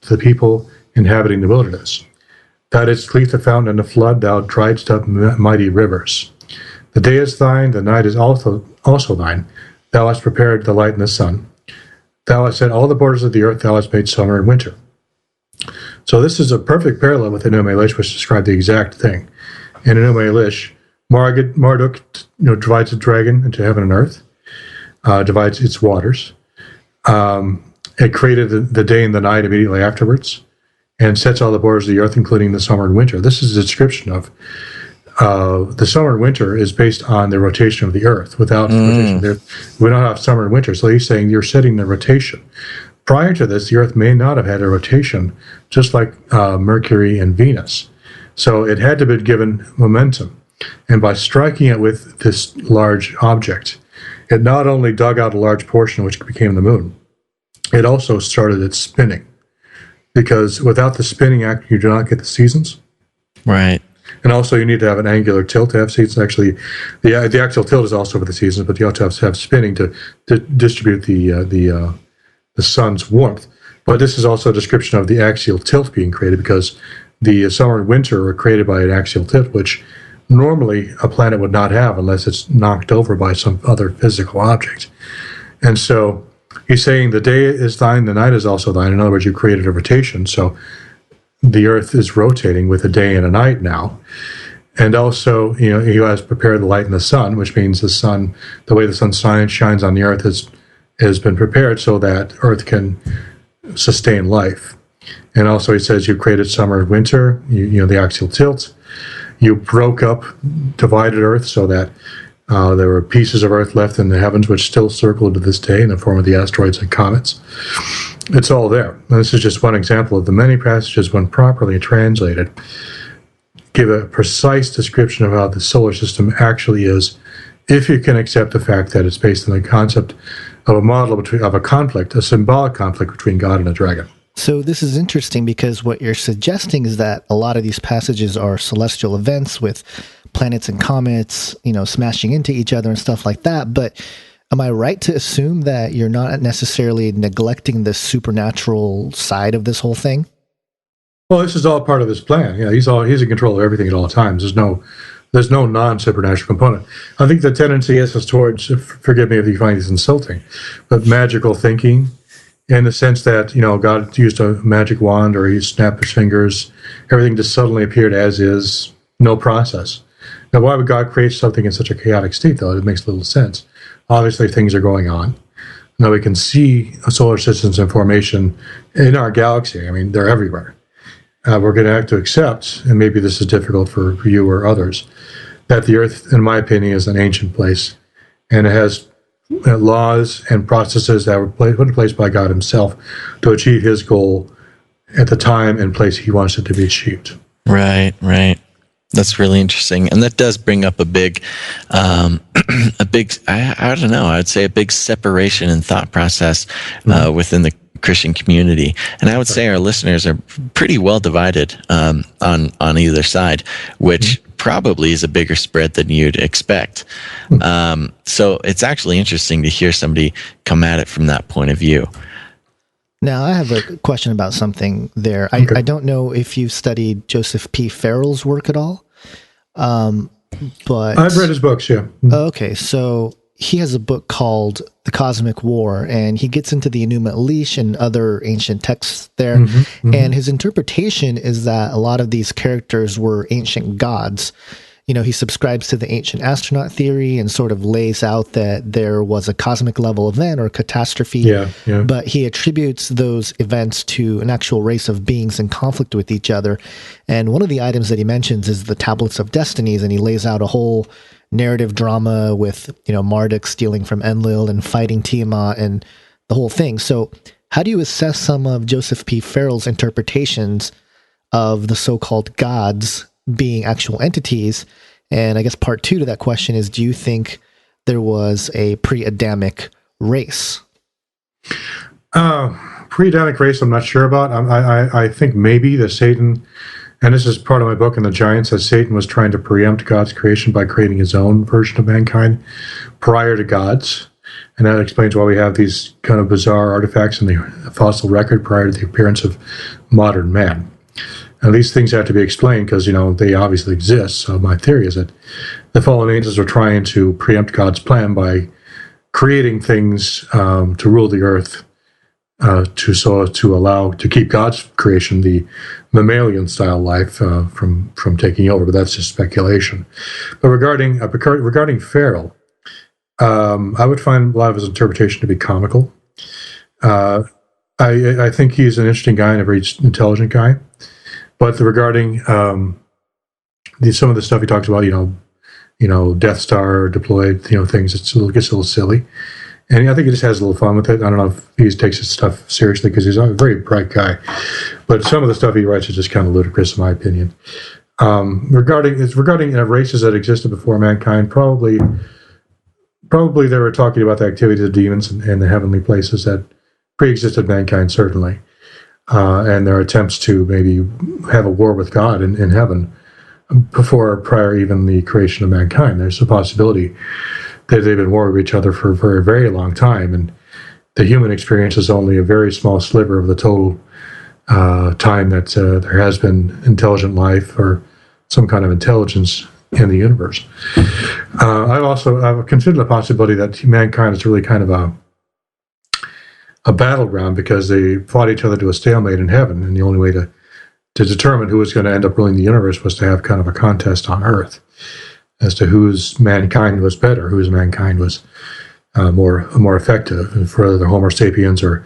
to the people inhabiting the wilderness. Thou didst cleave the fountain and the flood. Thou driedst up mighty rivers. The day is thine, the night is also thine. Thou hast prepared the light and the sun. Thou hast set all the borders of the earth. Thou hast made summer and winter." So this is a perfect parallel with Enuma Elish, which described the exact thing. In Enuma Elish, Marduk divides the dragon into heaven and earth, divides its waters. It created the day and the night immediately afterwards, and sets all the borders of the earth, including the summer and winter. This is a description of the summer and winter is based on the rotation of the earth. Without rotation, we don't have summer and winter. So he's saying you're setting the rotation. Prior to this, the earth may not have had a rotation, just like Mercury and Venus. So it had to be given momentum. And by striking it with this large object, it not only dug out a large portion, which became the moon, it also started its spinning. Because without the spinning act, you do not get the seasons. Right. And also, you need to have an angular tilt to have seasons. Actually, the axial tilt is also for the seasons, but you have to have spinning to distribute the sun's warmth. But this is also a description of the axial tilt being created, because the summer and winter are created by an axial tilt, which normally a planet would not have unless it's knocked over by some other physical object. And so he's saying the day is thine, the night is also thine. In other words, you created a rotation. So the earth is rotating with a day and a night now. And also, he has prepared the light and the sun, which means the sun, the way the sun shines on the earth has been prepared so that earth can sustain life. And also he says you created summer and winter, the axial tilt. You broke up, divided earth so that there were pieces of earth left in the heavens which still circle to this day in the form of the asteroids and comets. It's all there. And this is just one example of the many passages, when properly translated, give a precise description of how the solar system actually is, if you can accept the fact that it's based on the concept of a model of a conflict, a symbolic conflict between God and a dragon. So this is interesting, because what you're suggesting is that a lot of these passages are celestial events with planets and comets, smashing into each other and stuff like that. But am I right to assume that you're not necessarily neglecting the supernatural side of this whole thing? Well, this is all part of his plan. Yeah, he's in control of everything at all times. There's no non-supernatural component. I think the tendency is towards, forgive me if you find this insulting, but magical thinking, in the sense that, God used a magic wand, or he snapped his fingers, everything just suddenly appeared as is, no process. Now, why would God create something in such a chaotic state, though? It makes little sense. Obviously, things are going on. Now, we can see solar systems in formation in our galaxy. I mean, they're everywhere. We're going to have to accept, and maybe this is difficult for you or others, that the Earth, in my opinion, is an ancient place, and it has laws and processes that were put in place by God himself to achieve his goal at the time and place he wants it to be achieved. Right. That's really interesting. And that does bring up a big, I don't know, I would say a big separation in thought process within the Christian community. And I would say our listeners are pretty well divided on either side, which probably is a bigger spread than you'd expect. So it's actually interesting to hear somebody come at it from that point of view. Now, I have a question about something there. Okay. I don't know if you've studied Joseph P. Farrell's work at all, but... I've read his books, yeah. Okay, so he has a book called The Cosmic War, and he gets into the Enuma Elish and other ancient texts there. And his interpretation is that a lot of these characters were ancient gods. You know, he subscribes to the ancient astronaut theory and sort of lays out that there was a cosmic level event or catastrophe. Yeah. But he attributes those events to an actual race of beings in conflict with each other. And one of the items that he mentions is the Tablets of Destinies, and he lays out a whole narrative drama with, Marduk stealing from Enlil and fighting Tiamat and the whole thing. So how do you assess some of Joseph P. Farrell's interpretations of the so-called gods being actual entities? And I guess part two to that question is, do you think there was a pre-Adamic race? Pre-Adamic race, I'm not sure about. I think maybe that Satan, and this is part of my book in the Giants, that Satan was trying to preempt God's creation by creating his own version of mankind prior to God's. And that explains why we have these kind of bizarre artifacts in the fossil record prior to the appearance of modern man. And these things have to be explained because, they obviously exist. So my theory is that the fallen angels are trying to preempt God's plan by creating things to rule the earth, to keep God's creation, the mammalian style life, from taking over. But that's just speculation. But regarding Farrell, I would find a lot of his interpretation to be comical. I think he's an interesting guy and a very intelligent guy. But regarding some of the stuff he talks about, Death Star deployed, things, gets a little silly. And I think he just has a little fun with it. I don't know if he takes his stuff seriously because he's a very bright guy. But some of the stuff he writes is just kind of ludicrous, in my opinion. Regarding races that existed before mankind, probably they were talking about the activities of demons and the heavenly places that pre-existed mankind, certainly. And their attempts to maybe have a war with God in heaven prior even the creation of mankind. There's a possibility that they've been warring with each other for a very, very long time, and the human experience is only a very small sliver of the total time that there has been intelligent life or some kind of intelligence in the universe. I've considered the possibility that mankind is really kind of a battleground because they fought each other to a stalemate in heaven, and the only way to determine who was going to end up ruling the universe was to have kind of a contest on Earth as to whose mankind was better, whose mankind was more effective, and for the Homo sapiens or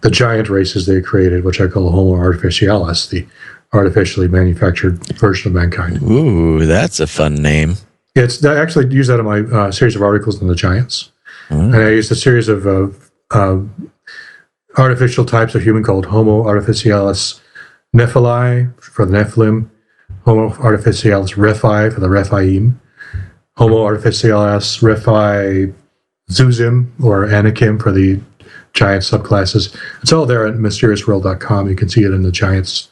the giant races they created, which I call Homo artificialis, the artificially manufactured version of mankind. Ooh, that's a fun name. I actually use that in my series of articles on the giants, and I used a series of artificial types of human called Homo artificialis Nephili for the Nephilim, Homo artificialis Rephi for the Rephaim, Homo artificialis Rephi Zuzim or Anakim for the giant subclasses. It's all there at mysteriousworld.com. You can see it in the Giants,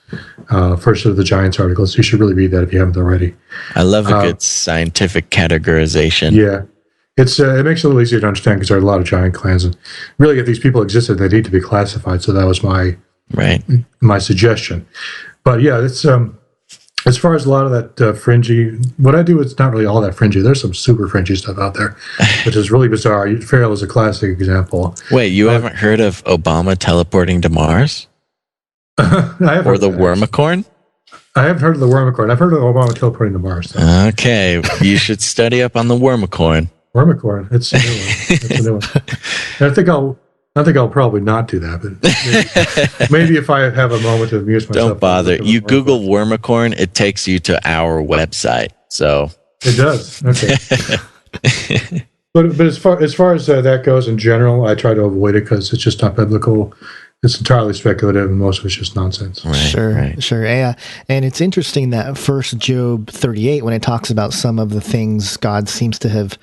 first of the Giants articles. You should really read that if you haven't already. I love a good scientific categorization. Yeah. It makes it a little easier to understand because there are a lot of giant clans, and really, if these people existed, they need to be classified. So that was my suggestion. But yeah, it's as far as a lot of that fringy. What I do is not really all that fringy. There's some super fringy stuff out there, which is really bizarre. Farrell is a classic example. Wait, you haven't heard of Obama teleporting to Mars? Or the Wormicorn? I haven't heard of the Wormicorn. I've heard of Obama teleporting to Mars. So. Okay, you should study up on the Wormicorn. Wormicorn. It's a new one. It's a new one. And I think I'll probably not do that, but maybe if I have a moment to amuse myself. Don't bother. You Google Wormicorn, it takes you to our website. So it does. Okay. But as far as that goes in general, I try to avoid it because it's just not biblical. It's entirely speculative, and most of it's just nonsense. Sure. Yeah. And it's interesting that first Job 38, when it talks about some of the things God seems to have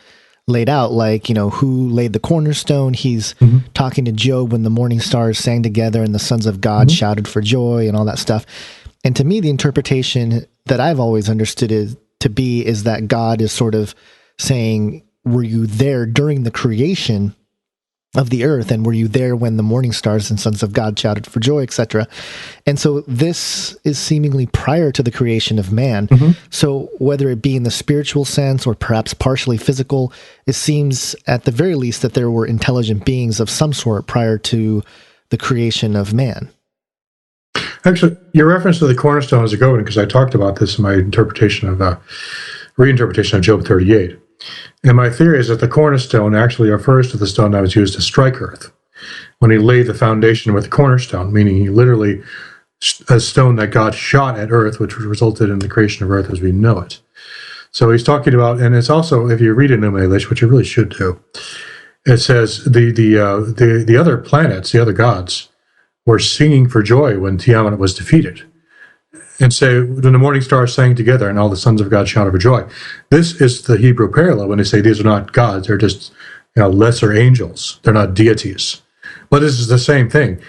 laid out, like, who laid the cornerstone. He's talking to Job when the morning stars sang together and the sons of God shouted for joy and all that stuff. And to me, the interpretation that I've always understood it to be is that God is sort of saying, were you there during the creation of the earth, and were you there when the morning stars and sons of God shouted for joy, etc.? And so this is seemingly prior to the creation of man. So whether it be in the spiritual sense or perhaps partially physical, it seems at the very least that there were intelligent beings of some sort prior to the creation of man. Actually, your reference to the cornerstone is a good one, because I talked about this in my interpretation of reinterpretation of Job 38. And my theory is that the cornerstone actually refers to the stone that was used to strike earth when he laid the foundation with the cornerstone, meaning he literally a stone that God shot at earth, which resulted in the creation of earth as we know it. So he's talking about, and it's also, if you read it in English, which you really should do, it says the other planets, the other gods, were singing for joy when Tiamat was defeated. And say, when the morning stars sang together and all the sons of God shouted for joy. This is the Hebrew parallel when they say these are not gods, they're just lesser angels. They're not deities. But this is the same thing.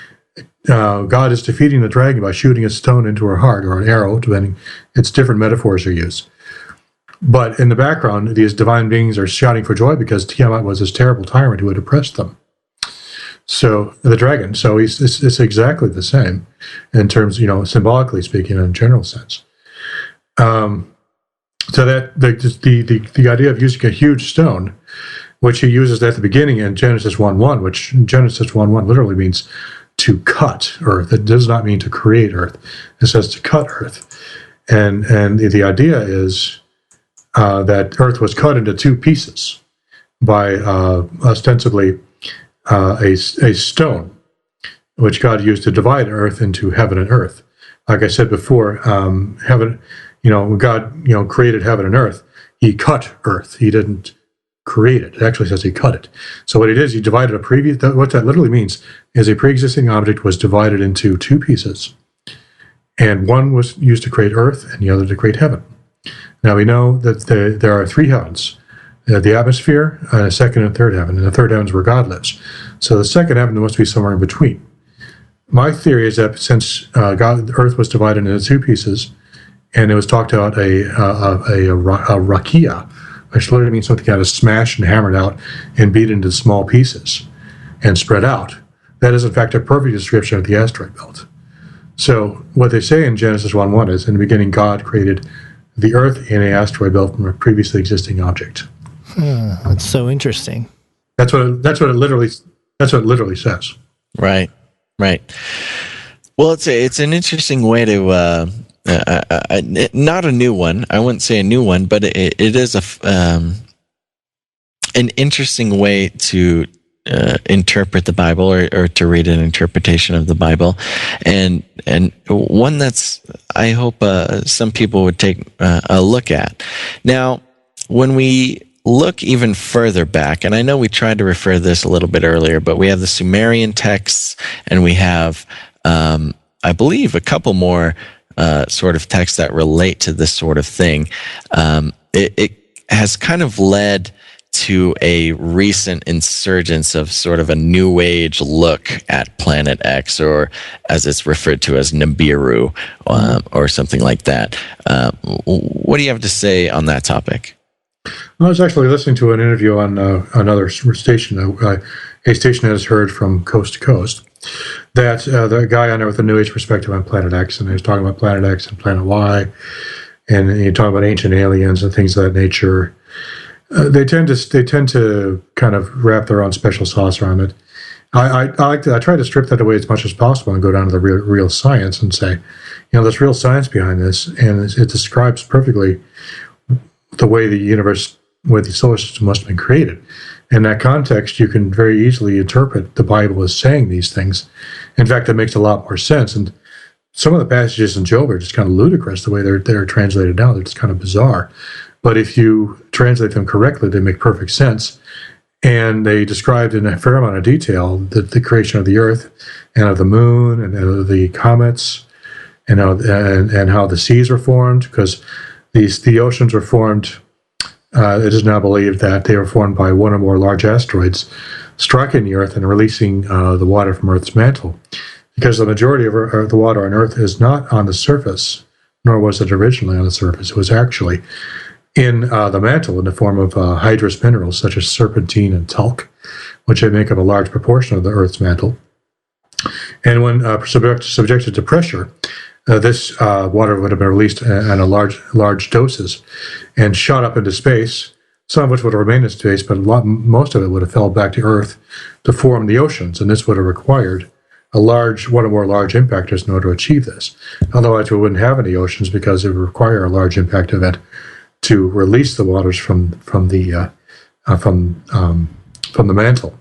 God is defeating the dragon by shooting a stone into her heart, or an arrow, depending. It's different metaphors are used. But in the background, these divine beings are shouting for joy because Tiamat was this terrible tyrant who had oppressed them. So the dragon, so it's exactly the same in terms, symbolically speaking, in a general sense. So that the idea of using a huge stone, which he uses at the beginning in Genesis 1:1, which in Genesis 1:1 literally means to cut earth. It does not mean to create earth. It says to cut earth, and the idea is that earth was cut into two pieces by ostensibly a stone, which God used to divide earth into heaven and earth. Like I said before, heaven, when God, created heaven and earth, he cut earth. He didn't create it. It actually says he cut it. So what it is, he divided what that literally means is a pre-existing object was divided into two pieces. And one was used to create earth and the other to create heaven. Now we know that there are three heavens. The atmosphere, a second and third heaven, and the third heaven is where God lives. So the second heaven must be somewhere in between. My theory is that since Earth was divided into two pieces, and it was talked about a rakia, which literally means something kind of smashed and hammered out and beat into small pieces and spread out. That is, in fact, a perfect description of the asteroid belt. So what they say in Genesis 1:1 is, in the beginning, God created the Earth in an asteroid belt from a previously existing object. That's so interesting. That's what it literally says. Right. Well, it's an interesting way to not a new one. I wouldn't say a new one, but it is an interesting way to interpret the Bible or to read an interpretation of the Bible, and one that's I hope some people would take a look at. Now, when we look even further back, and I know we tried to refer this a little bit earlier, but we have the Sumerian texts, and we have, I believe, a couple more sort of texts that relate to this sort of thing. It has kind of led to a recent insurgence of sort of a new age look at Planet X, or as it's referred to as Nibiru, or something like that. What do you have to say on that topic? I was actually listening to an interview on another station, a station that has heard from coast to coast, that the guy on there with the New Age perspective on Planet X, and he was talking about Planet X and Planet Y, and you're talking about ancient aliens and things of that nature. They tend to kind of wrap their own special sauce around it. I try to strip that away as much as possible and go down to the real science and say, there's real science behind this, and it describes perfectly the way the universe, where the solar system must have been created. In that context, you can very easily interpret the Bible as saying these things. In fact, that makes a lot more sense. And some of the passages in Job are just kind of ludicrous the way they're translated now. They're just kind of bizarre. But if you translate them correctly, they make perfect sense. And they described in a fair amount of detail the creation of the Earth and of the moon and of the comets and how the seas were formed, because the oceans were formed. It is now believed that they were formed by one or more large asteroids striking the Earth and releasing the water from Earth's mantle. Because the majority of the water on Earth is not on the surface, nor was it originally on the surface. It was actually in the mantle in the form of hydrous minerals such as serpentine and talc, which they make up a large proportion of the Earth's mantle. And when subjected to pressure, this water would have been released in large doses and shot up into space, some of which would have remained in space, but most of it would have fell back to Earth to form the oceans, and this would have required one or more large impactors in order to achieve this. Otherwise, we wouldn't have any oceans because it would require a large impact event to release the waters from the mantle.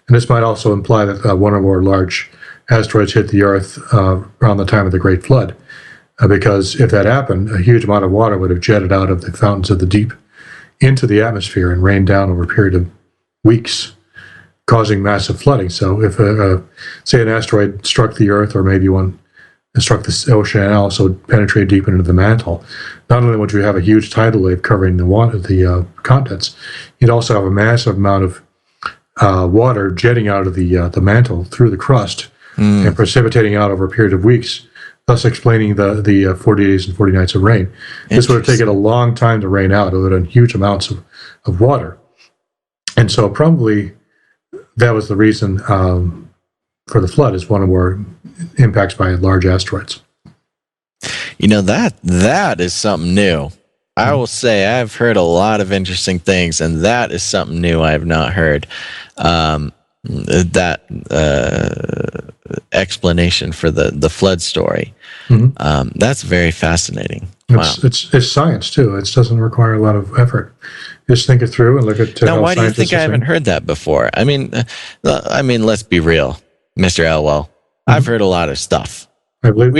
And this might also imply that one or more large asteroids hit the Earth around the time of the Great Flood, because if that happened, a huge amount of water would have jetted out of the fountains of the deep into the atmosphere and rained down over a period of weeks, causing massive flooding. So if, say, an asteroid struck the Earth, or maybe one struck the ocean and also penetrated deep into the mantle, not only would you have a huge tidal wave covering the continents, you'd also have a massive amount of water jetting out of the mantle through the crust and precipitating out over a period of weeks, thus explaining the 40 days and 40 nights of rain. This would have taken a long time to rain out. It would have been huge amounts of water. And so probably that was the reason for the flood, is one or more impacts by large asteroids. You know, that is something new. I will say I've heard a lot of interesting things, and that is something new I have not heard. That explanation for the flood story. That's very fascinating. Wow. It's science too. It doesn't require a lot of effort. Just think it through and look at. Now, why do you think I haven't heard that before? I mean, let's be real, Mr. Elwell. I've heard a lot of stuff. I believe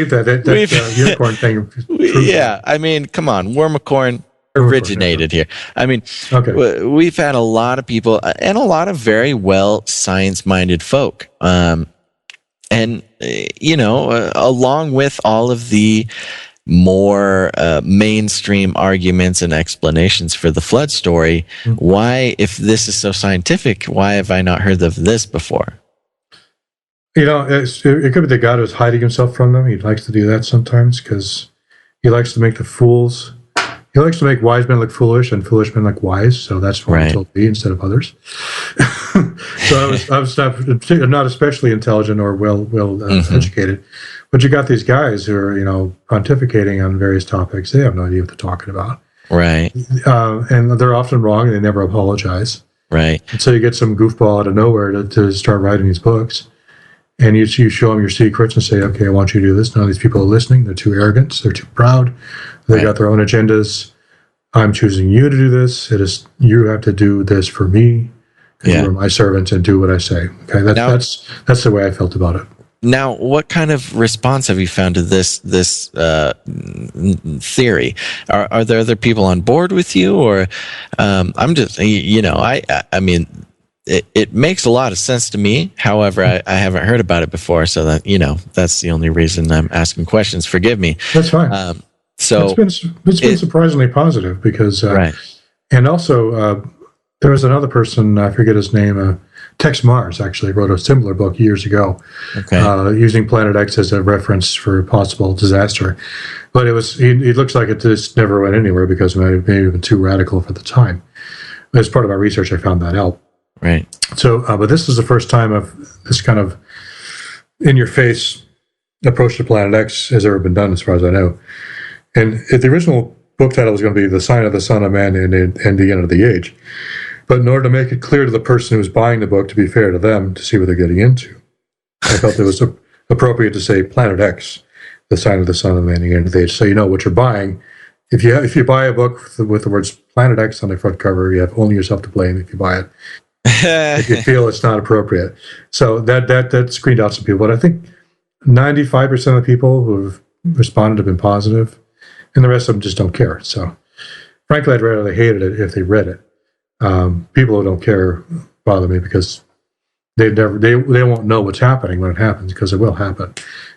that unicorn thing. Yeah, I mean, come on, Wormicorn originated here. I mean, we've had a lot of people and a lot of very well science-minded folk, and along with all of the more mainstream arguments and explanations for the flood story, why, if this is so scientific, why have I not heard of this before? It could be the God who's hiding himself from them. He likes to do that sometimes because he likes to make the fools. He likes to make wise men look foolish and foolish men look wise. So that's what he told me instead of others. So I was not especially intelligent or well educated, but you got these guys who are pontificating on various topics. They have no idea what they're talking about, right? And they're often wrong, and they never apologize, right? And so you get some goofball out of nowhere to start writing these books. And you show them your secrets and say, okay, I want you to do this. None of these people are listening. They're too arrogant. They're too proud. They got their own agendas. I'm choosing you to do this. You have to do this for me. You are my servant and do what I say. Okay, that's the way I felt about it. Now, what kind of response have you found to this theory? Are there other people on board with you, or I'm just I mean. It makes a lot of sense to me. However, I haven't heard about it before, so that that's the only reason I'm asking questions. Forgive me. That's fine. So it's been surprisingly positive because, and also there was another person, I forget his name, Tex Mars actually wrote a similar book years ago, using Planet X as a reference for a possible disaster. But it looks like it just never went anywhere because it may have been too radical for the time. As part of my research, I found that out. Right. So, but this is the first time of this kind of in-your-face approach to Planet X has ever been done, as far as I know. And the original book title was going to be "The Sign of the Son of Man and the End of the Age," but in order to make it clear to the person who was buying the book, to be fair to them, to see what they're getting into, I felt it was appropriate to say Planet X, the sign of the Son of Man and the End of the Age, so you know what you're buying. If you buy a book with the words Planet X on the front cover, you have only yourself to blame if you buy it. If you feel it's not appropriate. So that screened out some people. But I think 95% of the people who have responded have been positive, and the rest of them just don't care. So frankly, I'd rather they hated it if they read it. People who don't care bother me because they won't know what's happening when it happens, because it will happen.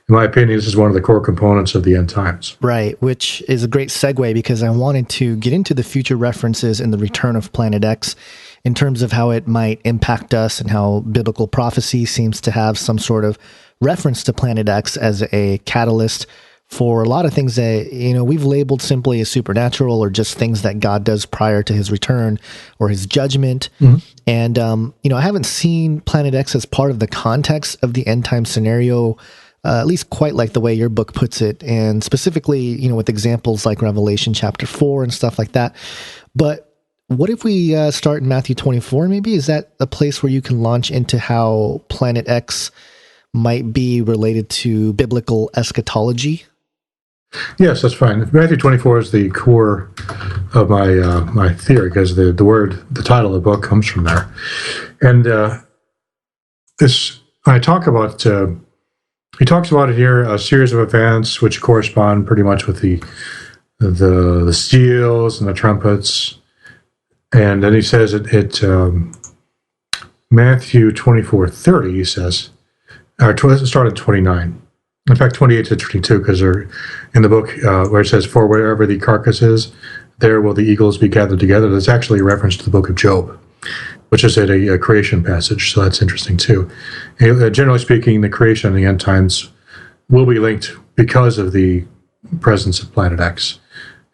In my opinion, this is one of the core components of the end times. Right, which is a great segue, because I wanted to get into the future references in the return of Planet X in terms of how it might impact us, and how biblical prophecy seems to have some sort of reference to Planet X as a catalyst for a lot of things that, we've labeled simply as supernatural, or just things that God does prior to his return or his judgment. Mm-hmm. And, I haven't seen Planet X as part of the context of the end time scenario, at least quite like the way your book puts it. And specifically, with examples like Revelation chapter 4 and stuff like that. But what if we start in Matthew 24, maybe? Is that a place where you can launch into how Planet X might be related to biblical eschatology? Yes, that's fine. Matthew 24 is the core of my theory, because the title of the book comes from there. And I talk about, he talks about it here, a series of events which correspond pretty much with the seals and the trumpets. And then he says Matthew 24:30, he says, start at 29. In fact, 28 to 32, because they're in the book where it says, "For wherever the carcass is, there will the eagles be gathered together." That's actually a reference to the book of Job, which is a creation passage, so that's interesting too. Generally speaking, the creation in the end times will be linked because of the presence of Planet X.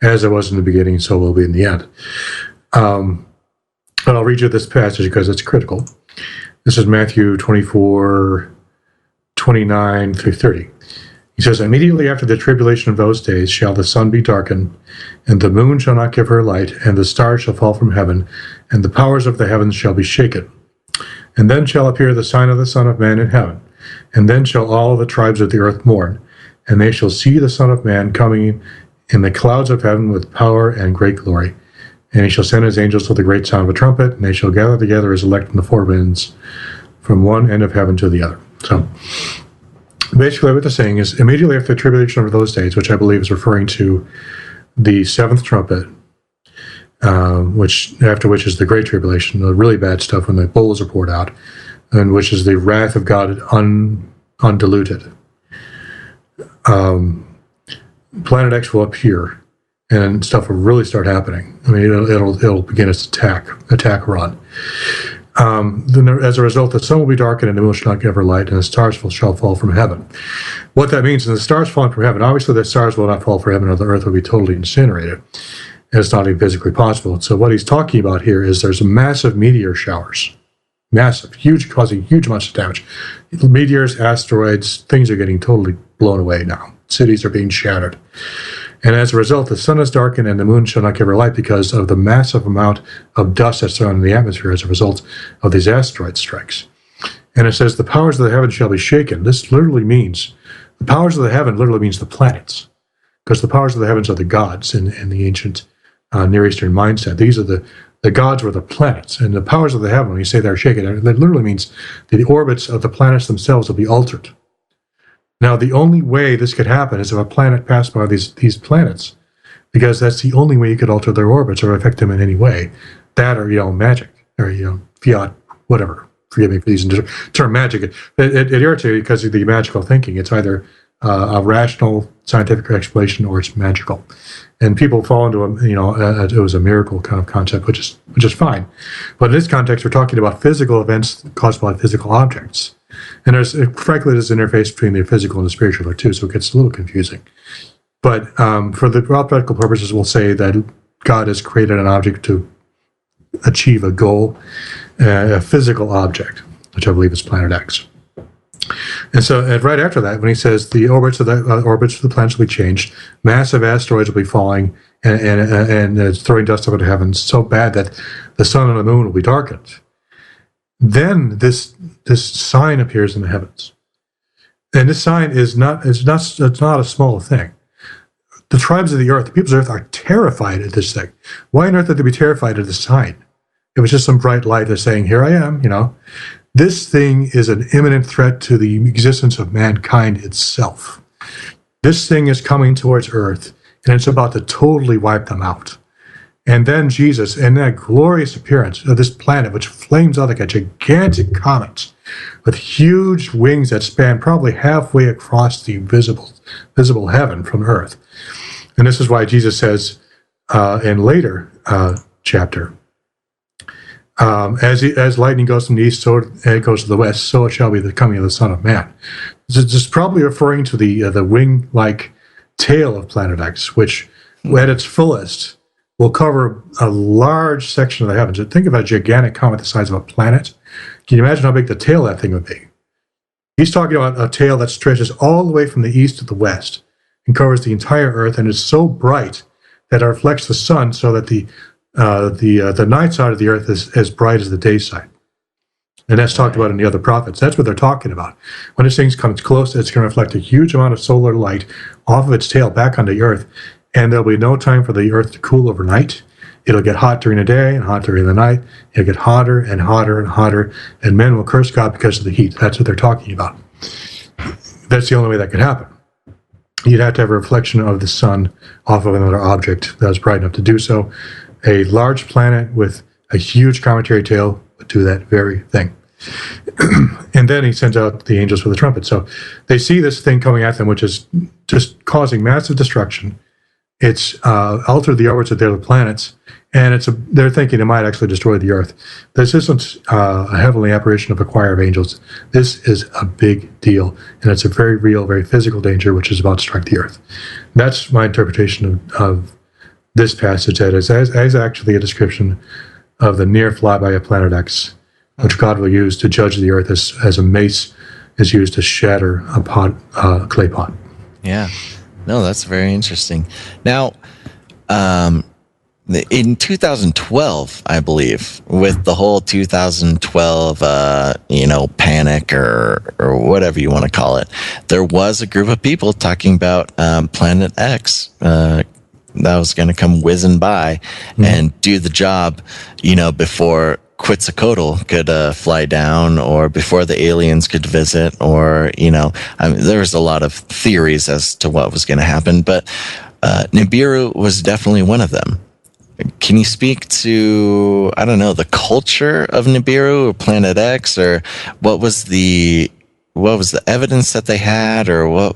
As it was in the beginning, so will be in the end. But I'll read you this passage because it's critical. This is Matthew 24, 29 through 30. He says, "Immediately after the tribulation of those days shall the sun be darkened, and the moon shall not give her light, and the stars shall fall from heaven, and the powers of the heavens shall be shaken. And then shall appear the sign of the Son of Man in heaven. And then shall all the tribes of the earth mourn, and they shall see the Son of Man coming in the clouds of heaven with power and great glory. And he shall send his angels with a great sound of a trumpet, and they shall gather together his elect in the four winds, from one end of heaven to the other." So basically what they're saying is, immediately after the tribulation of those days, which I believe is referring to the seventh trumpet, which is the great tribulation, the really bad stuff when the bowls are poured out, and which is the wrath of God undiluted. Planet X will appear, and stuff will really start happening. I mean, it'll begin its attack run. Then as a result, the sun will be darkened, and the moon shall not give her light, and the stars shall fall from heaven. What that means is the stars falling from heaven, obviously the stars will not fall from heaven, or the earth will be totally incinerated. And it's not even physically possible. So what he's talking about here is there's massive meteor showers. Massive, huge, causing huge amounts of damage. Meteors, asteroids, things are getting totally blown away now. Cities are being shattered. And as a result, the sun is darkened and the moon shall not give her light because of the massive amount of dust that's thrown in the atmosphere as a result of these asteroid strikes. And it says the powers of the heaven shall be shaken. This literally means, the powers of the heaven literally means the planets, because the powers of the heavens are the gods in the ancient Near Eastern mindset. These are the gods were the planets, and the powers of the heaven, when you say they're shaken, that literally means that the orbits of the planets themselves will be altered. Now, the only way this could happen is if a planet passed by these planets, because that's the only way you could alter their orbits or affect them in any way. That or, magic, or, fiat, whatever. Forgive me for using the term magic. It irritates me because of the magical thinking. It's either a rational scientific explanation or it's magical. And people fall into it was a miracle kind of concept, which is fine. But in this context, we're talking about physical events caused by physical objects. And there's an interface between the physical and the spiritual there too, so it gets a little confusing. But for the practical purposes, we'll say that God has created an object to achieve a goal, a physical object, which I believe is Planet X. And so right after that, when he says the orbits of the planets will be changed, massive asteroids will be falling and throwing dust up into heaven so bad that the sun and the moon will be darkened. Then this sign appears in the heavens, and this sign it's not a small thing. The tribes of the earth, the peoples of the earth, are terrified at this thing. Why on earth would they be terrified of this sign? It was just some bright light that's saying, "Here I am." This thing is an imminent threat to the existence of mankind itself. This thing is coming towards Earth, and it's about to totally wipe them out. And then Jesus, in that glorious appearance of this planet, which flames out like a gigantic comet with huge wings that span probably halfway across the visible heaven from Earth. And this is why Jesus says in later chapter, as lightning goes from the east, so it goes to the west, so it shall be the coming of the Son of Man. This is probably referring to the wing-like tail of Planet X, which at its fullest will cover a large section of the heavens. Think of a gigantic comet the size of a planet. Can you imagine how big the tail of that thing would be? He's talking about a tail that stretches all the way from the east to the west and covers the entire Earth, and is so bright that it reflects the sun, so that the night side of the Earth is as bright as the day side. And that's talked about in the other prophets. That's what they're talking about. When this thing comes close, it's going to reflect a huge amount of solar light off of its tail back onto the Earth, and there'll be no time for the Earth to cool overnight. It'll get hot during the day and hot during the night. It'll get hotter and hotter and hotter, and men will curse God because of the heat. That's what they're talking about. That's the only way that could happen. You'd have to have a reflection of the sun off of another object that was bright enough to do so. A large planet with a huge cometary tail would do that very thing. And then he sends out the angels with a trumpet. So they see this thing coming at them, which is just causing massive destruction. It's altered the orbits of the other planets, and they're thinking it might actually destroy the Earth. This isn't a heavenly apparition of a choir of angels. This is a big deal, and it's a very real, very physical danger which is about to strike the Earth. That's my interpretation of this passage, that is as actually a description of the near flyby of Planet X, which God will use to judge the Earth as a mace is used to shatter a clay pot. Yeah. No, that's very interesting. Now, in 2012, I believe, with the whole 2012, panic or whatever you want to call it, there was a group of people talking about Planet X that was going to come whizzing by and do the job, before Quetzalcoatl could fly down, or before the aliens could visit, or, there was a lot of theories as to what was going to happen, but Nibiru was definitely one of them. Can you speak to, the culture of Nibiru or Planet X, or what was the evidence that they had, or what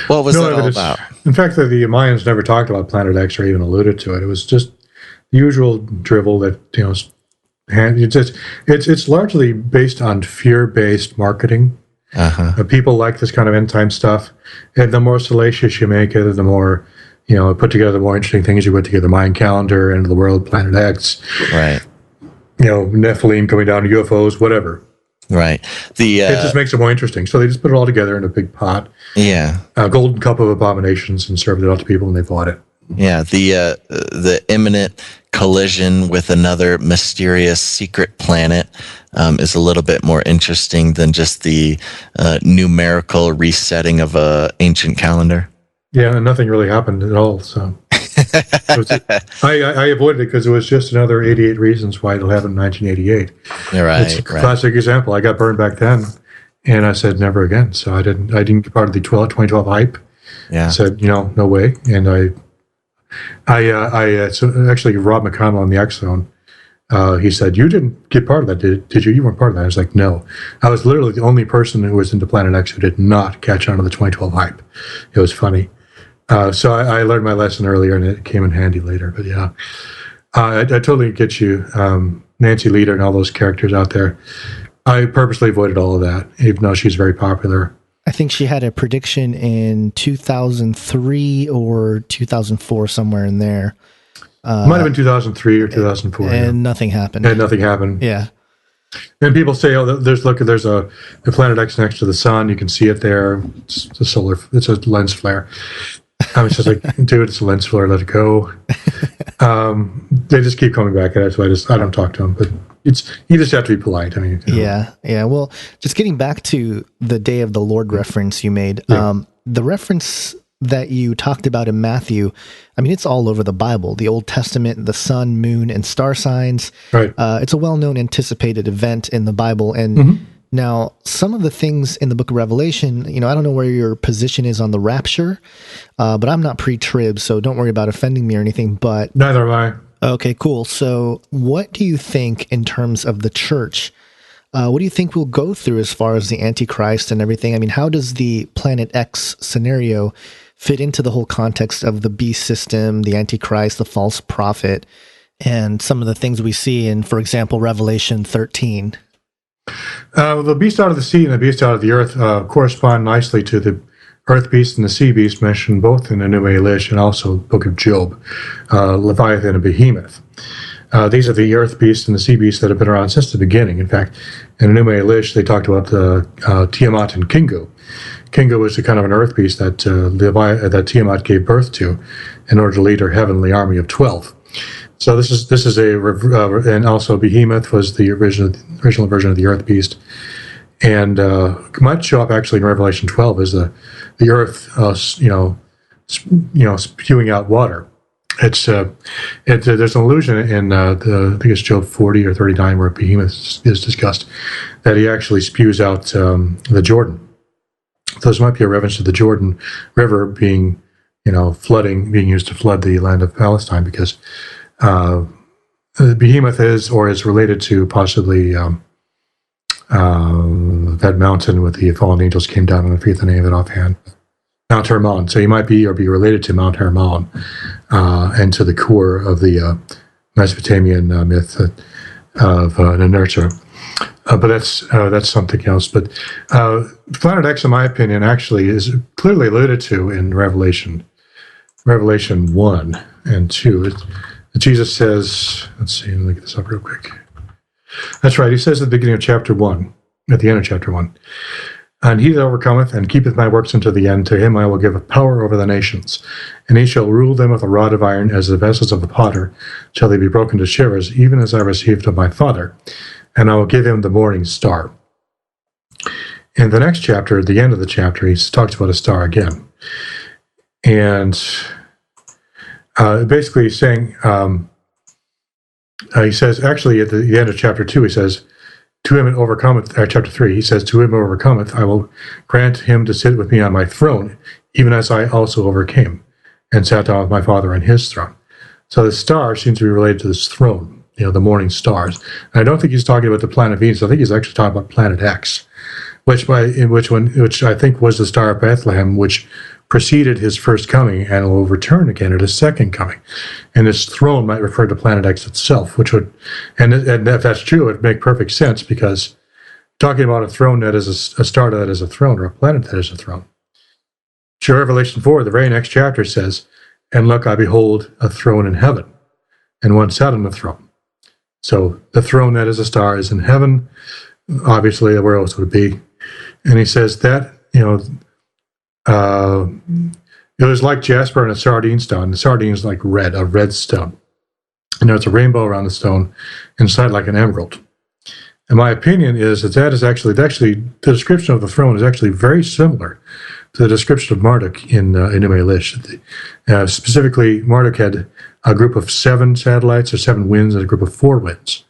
was it all about? In fact, the Mayans never talked about Planet X or even alluded to it. It was just the usual drivel that, it's largely based on fear-based marketing. People like this kind of end-time stuff, and the more salacious you make it, the more, put together the more interesting things you put together. Mayan calendar, end of the world, Planet X, right? Nephilim coming down, UFOs, whatever. Right. It just makes it more interesting. So they just put it all together in a big pot. Yeah. A golden cup of abominations, and served it out to people, and they bought it. Yeah. The imminent collision with another mysterious secret planet is a little bit more interesting than just the numerical resetting of a ancient calendar. Yeah, and nothing really happened at all. So I avoided it because it was just another 88 reasons why it'll happen in 1988. Right. It's a classic example. I got burned back then, and I said never again. So I didn't get part of the 2012 hype. Yeah. I said, no way. And so actually Rob McConnell on the X Zone, he said, you didn't get part of that, did you? You weren't part of that. I was like, no. I was literally the only person who was into Planet X who did not catch on to the 2012 hype. It was funny. So I learned my lesson earlier, and it came in handy later. But yeah, I totally get you. Nancy Leader and all those characters out there. I purposely avoided all of that, even though she's very popular. I think she had a prediction in 2003 or 2004, somewhere in there. Might have been 2003 or 2004. And nothing happened. And nothing happened. Yeah. And people say, there's a Planet X next to the sun. You can see it there. It's a lens flare. I was just like, dude, it's a lens flare. Let it go. They just keep coming back, and that's why I don't talk to them. But you just have to be polite. I mean, Yeah. Well, just getting back to the Day of the Lord reference you made, the reference that you talked about in Matthew, I mean, it's all over the Bible, the Old Testament, the sun, moon, and star signs. Right. It's a well-known anticipated event in the Bible. And now some of the things in the book of Revelation, I don't know where your position is on the rapture, but I'm not pre-trib, so don't worry about offending me or anything. But neither am Okay, cool. So what do you think in terms of the church? What do you think we'll go through as far as the Antichrist and everything? I mean, how does the Planet X scenario fit into the whole context of the beast system, the Antichrist, the false prophet, and some of the things we see in, for example, Revelation 13? The beast out of the sea and the beast out of the earth correspond nicely to the earth beast and the sea beast mentioned both in the Enuma Elish and also the book of Job, Leviathan and Behemoth. These are the earth beast and the sea beast that have been around since the beginning. In fact, in Enuma Elish, they talked about Tiamat and Kingu. Kingu was a kind of an earth beast that that Tiamat gave birth to in order to lead her heavenly army of 12. So this is and also Behemoth was the original version of the earth beast, and might show up actually in Revelation 12 as the earth, spewing out water. It's there's an allusion in I think it's Job 40 or 39 where Behemoth is discussed that he actually spews out the Jordan. So this might be a reference to the Jordan River being being used to flood the land of Palestine, because Behemoth is related to possibly that mountain with the fallen angels came down. I don't forget the name of it offhand. Mount Hermon. So he might be related to Mount Hermon and to the core of the Mesopotamian myth of Ninurta. But that's something else. But Planet X, in my opinion, actually is clearly alluded to in Revelation 1 and 2. Jesus says, let's see, let me get this up real quick. That's right. He says at the beginning of chapter 1, at the end of chapter 1, and he that overcometh and keepeth my works unto the end, to him I will give power over the nations, and he shall rule them with a rod of iron, as the vessels of the potter shall they be broken to shivers, even as I received of my Father, and I will give him the morning star. In the next chapter, at the end of the chapter, he talks about a star again, and basically saying, he says, actually at the end of chapter 2, he says, to him that overcometh, chapter 3, he says, to him that overcometh, I will grant him to sit with me on my throne, even as I also overcame, and sat down with my Father on his throne. So the star seems to be related to this throne, the morning stars. And I don't think he's talking about the planet Venus. I think he's actually talking about Planet X, which I think was the star of Bethlehem, which preceded his first coming and will return again at his second coming. And this throne might refer to Planet X itself, which would, and if that's true, it would make perfect sense, because talking about a throne that is a star that is a throne, or a planet that is a throne. Sure, Revelation 4, the very next chapter says, and look, I behold a throne in heaven, and one sat on the throne. So the throne that is a star is in heaven, obviously, where else would it be? And he says that, it was like jasper and a sardine stone. The sardine is like a red stone. And there's a rainbow around the stone, inside like an emerald. And my opinion is that is actually the description of the throne is actually very similar to the description of Marduk in Enuma Elish. Specifically, Marduk had a group of 7 satellites, or 7 winds, and a group of 4 winds.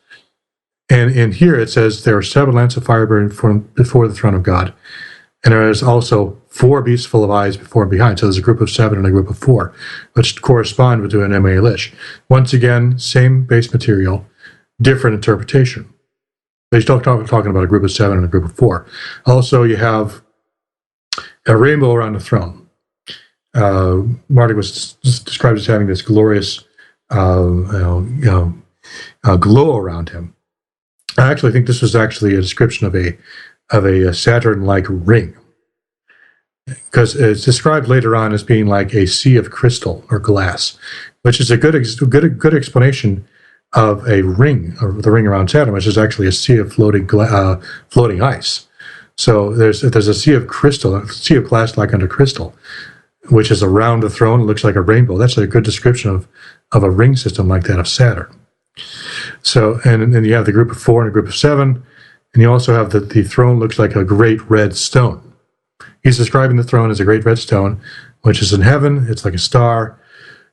And in here it says there are 7 lamps of fire burning before the throne of God. And there is also 4 beasts full of eyes before and behind. So there's a group of 7 and a group of 4, which correspond to an Enuma Elish. Once again, same base material, different interpretation. They're still talking about a group of 7 and a group of 4. Also, you have a rainbow around the throne. Marduk was described as having this glorious glow around him. I actually think this was actually a description of a Saturn-like ring, because it's described later on as being like a sea of crystal or glass, which is a good explanation of a ring, or the ring around Saturn, which is actually a sea of floating ice. So there's a sea of crystal, a sea of glass like under crystal, which is around the throne. It looks like a rainbow. That's a good description of a ring system like that of Saturn. So, and then you have the group of 4 and a group of 7. And you also have the throne looks like a great red stone. He's describing the throne as a great red stone, which is in heaven. It's like a star.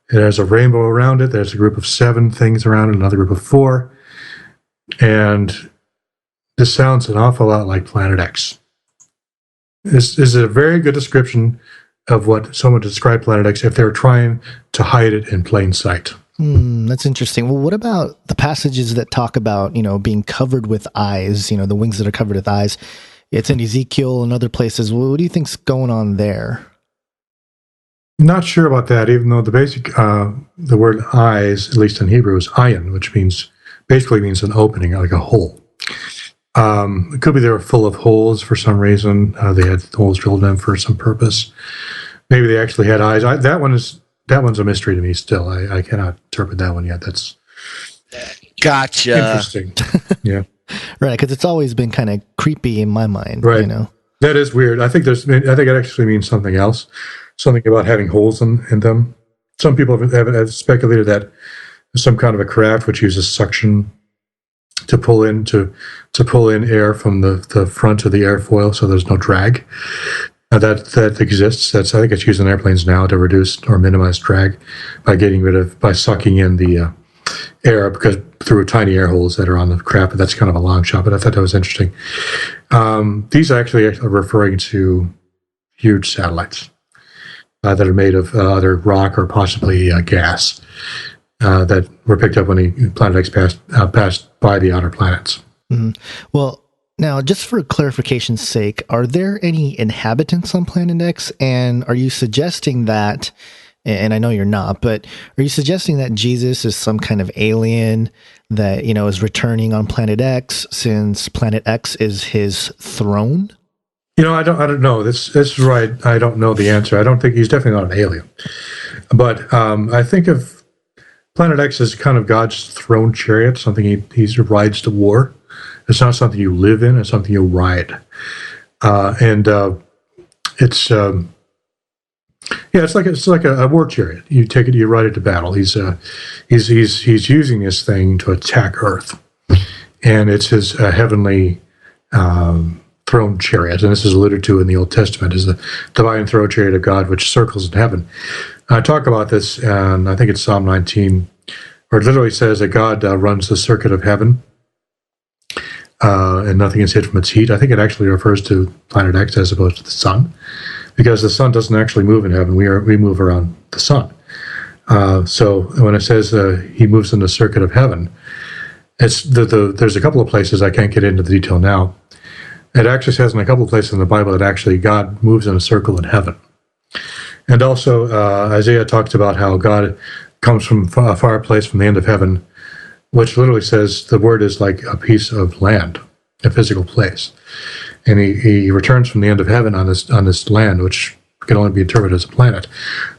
There's a rainbow around it. There's a group of 7 things around it, another group of 4. And this sounds an awful lot like Planet X. This is a very good description of what someone described Planet X if they were trying to hide it in plain sight. That's interesting. Well, what about the passages that talk about, being covered with eyes, the wings that are covered with eyes? It's in Ezekiel and other places. What do you think's going on there? Not sure about that, even though the word eyes, at least in Hebrew, is ayin, which basically means an opening, like a hole. It could be they were full of holes for some reason. They had holes drilled in for some purpose. Maybe they actually had eyes. That one's a mystery to me still. I cannot interpret that one yet. That's gotcha. Interesting. Yeah. Right, because it's always been kind of creepy in my mind. Right. That is weird. I think it actually means something else. Something about having holes in them. Some people have speculated that some kind of a craft which uses suction to pull in air from the front of the airfoil, so there's no drag. That exists. I think it's used in airplanes now to reduce or minimize drag by sucking in the air through tiny air holes that are on the craft. But that's kind of a long shot. But I thought that was interesting. These actually are referring to huge satellites that are made of either rock or possibly gas that were picked up when the Planet X passed by the outer planets. Mm-hmm. Well, now, just for clarification's sake, are there any inhabitants on Planet X? And are you suggesting that, and I know you're not, but are you suggesting that Jesus is some kind of alien that, is returning on Planet X since Planet X is his throne? I don't know. This is right. I don't know the answer. I don't think he's definitely not an alien. But I think of Planet X as kind of God's throne chariot, something he rides to war. It's not something you live in; it's something you ride. It's like a war chariot. You take it, you ride it to battle. He's using this thing to attack Earth, and it's his heavenly throne chariot. And this is alluded to in the Old Testament as the divine throne chariot of God, which circles in heaven. I talk about this, and I think it's Psalm 19, where it literally says that God runs the circuit of heaven. And nothing is hid from its heat. I think it actually refers to Planet X as opposed to the sun, because the sun doesn't actually move in heaven. We move around the sun. So when it says he moves in the circuit of heaven, it's there's a couple of places, I can't get into the detail now. It actually says in a couple of places in the Bible that actually God moves in a circle in heaven. And also Isaiah talks about how God comes from a far place from the end of heaven, which literally says the word is like a piece of land, a physical place. And he returns from the end of heaven on this land, which can only be interpreted as a planet,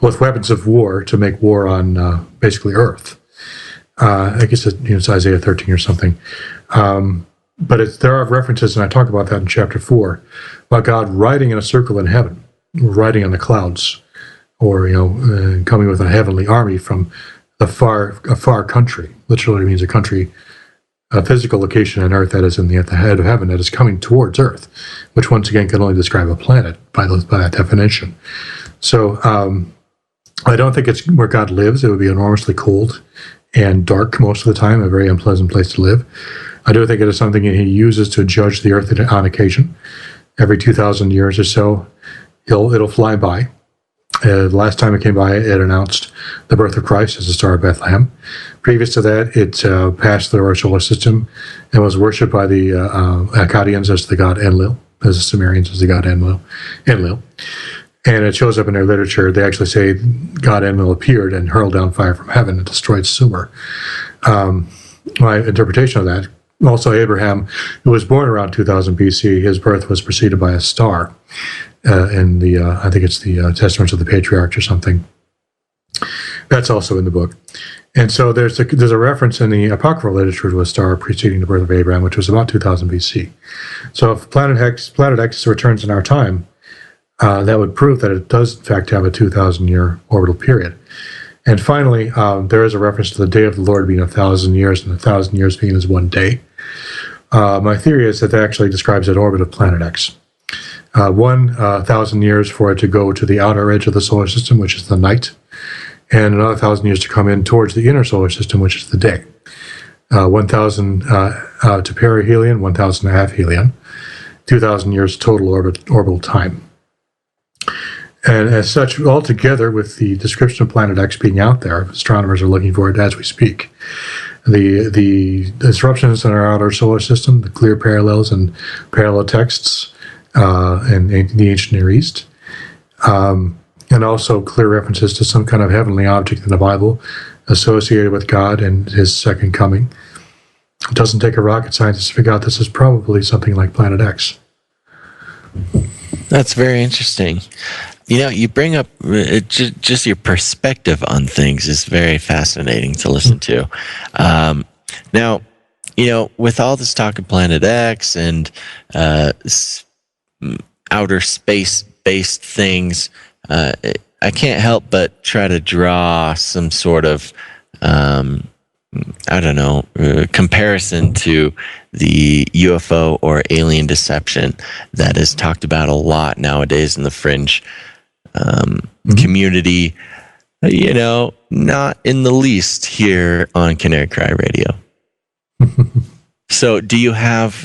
with weapons of war to make war on basically Earth. I guess it's Isaiah 13 or something. But there are references, and I talk about that in chapter 4, about God riding in a circle in heaven, riding on the clouds, or coming with a heavenly army from a far country. Literally means a country, a physical location on Earth that is at the head of heaven that is coming towards Earth, which once again can only describe a planet by that definition. So I don't think it's where God lives. It would be enormously cold and dark most of the time, a very unpleasant place to live. I do think it is something he uses to judge the Earth on occasion. Every 2,000 years or so, it'll fly by. The last time it came by, it announced the birth of Christ as the Star of Bethlehem. Previous to that, it passed through our solar system and was worshipped by the Akkadians as the god Enlil, as the Sumerians as the god Enlil. And it shows up in their literature. They actually say God Enlil appeared and hurled down fire from heaven and destroyed Sumer. My interpretation of that, also Abraham, who was born around 2000 BC, his birth was preceded by a star. In the I think it's the Testaments of the Patriarchs or something. That's also in the book. And so there's a reference in the apocryphal literature to a star preceding the birth of Abraham, which was about 2000 BC. So if Planet X returns in our time, that would prove that it does in fact have a 2,000-year orbital period. And finally, there is a reference to the day of the Lord being 1,000 years, and 1,000 years being as one day. My theory is that actually describes an orbit of Planet X. 1,000 years for it to go to the outer edge of the solar system, which is the night, and another 1,000 years to come in towards the inner solar system, which is the day. 1,000 to perihelion, 1,000 to aphelion, 2,000 years total orbital time. And as such, altogether, with the description of Planet X being out there, astronomers are looking for it as we speak. The disruptions in our outer solar system, the clear parallels and parallel texts in the ancient Near East, and also clear references to some kind of heavenly object in the Bible associated with God and his second coming. It doesn't take a rocket scientist to figure out this is probably something like Planet X. That's very interesting. You bring up just your perspective on things is very fascinating to listen to. Now, with all this talk of Planet X and outer space-based things, I can't help but try to draw some sort of, comparison to the UFO or alien deception that is talked about a lot nowadays in the fringe community, not in the least here on Canary Cry Radio. So do you have,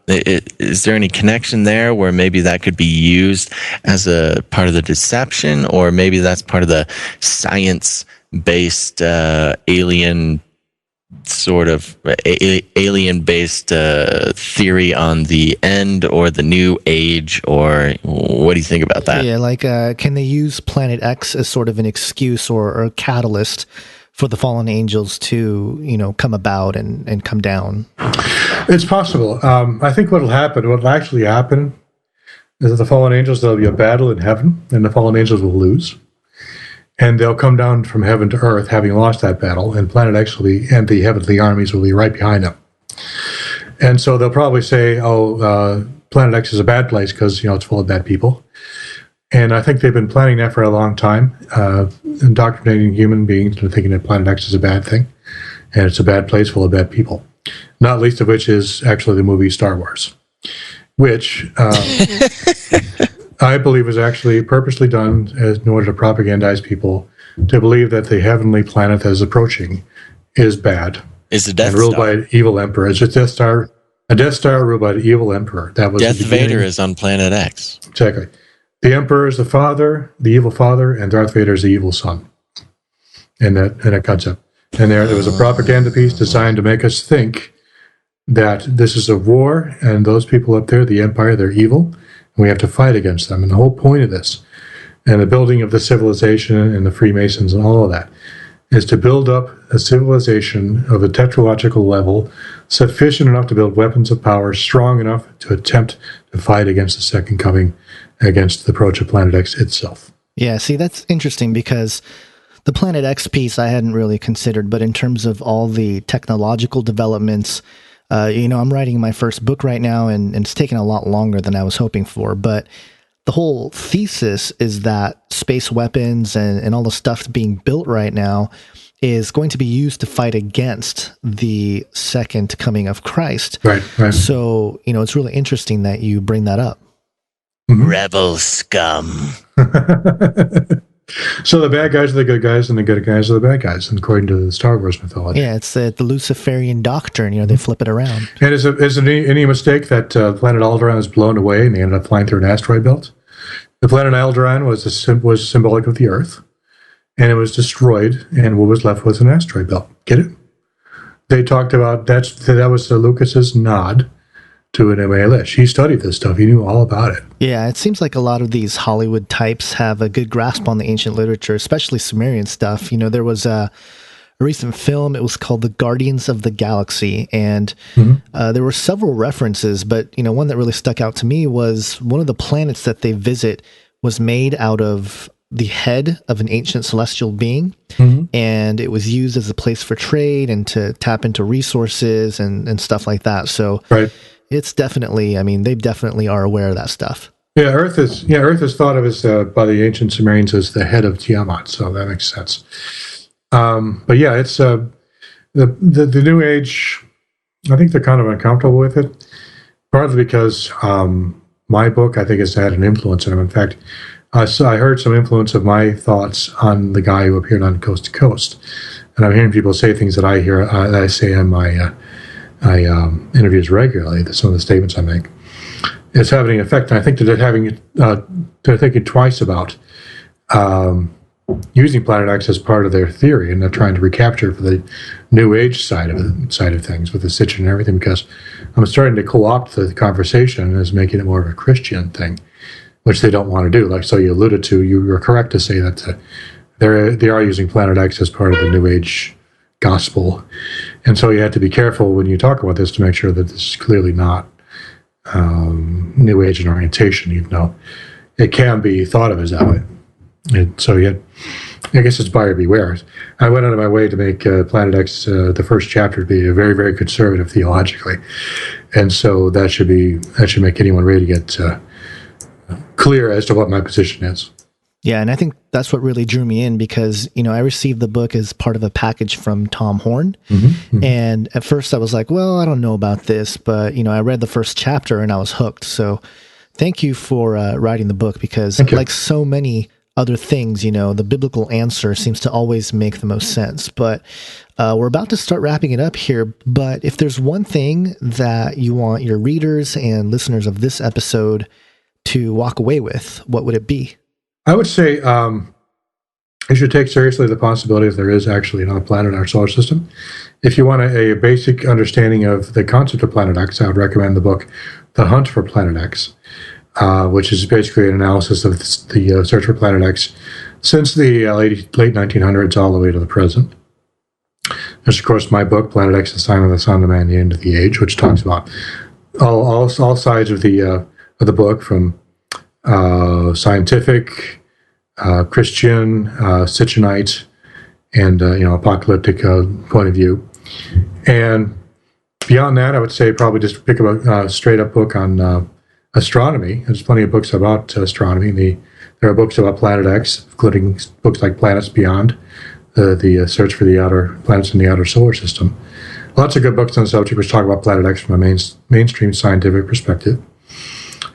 is there any connection there where maybe that could be used as a part of the deception, or maybe that's part of the science-based alien sort of alien-based theory on the end or the new age, or what do you think about that? Yeah, can they use Planet X as sort of an excuse or a catalyst for the fallen angels to, come about and come down? It's possible. I think what will actually happen is that the fallen angels, there'll be a battle in heaven, and the fallen angels will lose. And they'll come down from heaven to earth, having lost that battle, and Planet X and the heavenly armies will be right behind them. And so they'll probably say, Planet X is a bad place because, it's full of bad people. And I think they've been planning that for a long time, indoctrinating human beings into thinking that Planet X is a bad thing, and it's a bad place full of bad people. Not least of which is actually the movie Star Wars, which I believe is actually purposely done in order to propagandize people to believe that the heavenly planet that is approaching is bad. Is the Death and ruled Star. by an evil emperor. It's a Death Star ruled by an evil emperor. That was Darth Vader is on Planet X. Exactly. The emperor is the father, the evil father, and Darth Vader is the evil son. In that concept. And there was a propaganda piece designed to make us think that this is a war, and those people up there, the Empire, they're evil, and we have to fight against them. And the whole point of this, and the building of the civilization and the Freemasons and all of that, is to build up a civilization of a technological level sufficient enough to build weapons of power strong enough to attempt to fight against the second coming, against the approach of Planet X itself. Yeah, see, that's interesting because the Planet X piece I hadn't really considered, but in terms of all the technological developments, I'm writing my first book right now, and it's taken a lot longer than I was hoping for, but the whole thesis is that space weapons and all the stuff being built right now is going to be used to fight against the second coming of Christ. Right. So, it's really interesting that you bring that up. Rebel scum. So the bad guys are the good guys, and the good guys are the bad guys, according to the Star Wars mythology. Yeah, it's the Luciferian doctrine. They flip it around. And is it any mistake that planet Alderaan was blown away and they ended up flying through an asteroid belt? The planet Alderaan was symbolic of the Earth, and it was destroyed, and what was left was an asteroid belt. Get it? They talked about that was Lucas's nod to an M.A.L.I.S. He studied this stuff. He knew all about it. Yeah, it seems like a lot of these Hollywood types have a good grasp on the ancient literature, especially Sumerian stuff. There was a recent film. It was called The Guardians of the Galaxy, and there were several references, but one that really stuck out to me was one of the planets that they visit was made out of the head of an ancient celestial being, and it was used as a place for trade and to tap into resources and stuff like that. So it's definitely, they definitely are aware of that stuff. Yeah, Earth is thought of as by the ancient Sumerians as the head of Tiamat, so that makes sense. But yeah, it's the New Age. I think they're kind of uncomfortable with it, partly because my book, I think, has had an influence on them. In fact, I heard some influence of my thoughts on the guy who appeared on Coast to Coast, and I'm hearing people say things that I hear that I say in my interviews regularly. Some of the statements I make, it's having an effect. And I think that they're thinking twice about using Planet X as part of their theory, and they're trying to recapture for the New Age side of things with the Sitchin and everything, because I'm starting to co-opt the conversation as making it more of a Christian thing, which they don't want to do. Like, so you alluded to, you were correct to say that they are using Planet X as part of the New Age gospel, and so you have to be careful when you talk about this to make sure that this is clearly not New Age in orientation, even though it can be thought of as that way. And so I guess it's buyer beware. I went out of my way to make Planet X the first chapter to be a very, very conservative theologically, and so that should make anyone ready to get clear as to what my position is. Yeah, and I think that's what really drew me in, because, I received the book as part of a package from Tom Horn. And at first I was like, well, I don't know about this, but, I read the first chapter and I was hooked. So thank you for writing the book, because like so many other things, the biblical answer seems to always make the most sense. But we're about to start wrapping it up here. But if there's one thing that you want your readers and listeners of this episode to walk away with, what would it be? I would say you should take seriously the possibility that there is actually another planet in our solar system. If you want a basic understanding of the concept of Planet X, I would recommend the book The Hunt for Planet X, which is basically an analysis of the search for Planet X since the late 1900s all the way to the present. There's, of course, my book, Planet X, The Sign of the Son, the Man, the End of the Age, which talks about all sides of the book, from scientific, Christian, Sitchinite, and apocalyptic point of view. And beyond that, I would say probably just pick up a straight-up book on astronomy. There's plenty of books about astronomy. There are books about Planet X, including books like Planets Beyond, the search for the outer planets in the outer solar system. Lots of good books on the subject which talk about Planet X from a mainstream scientific perspective.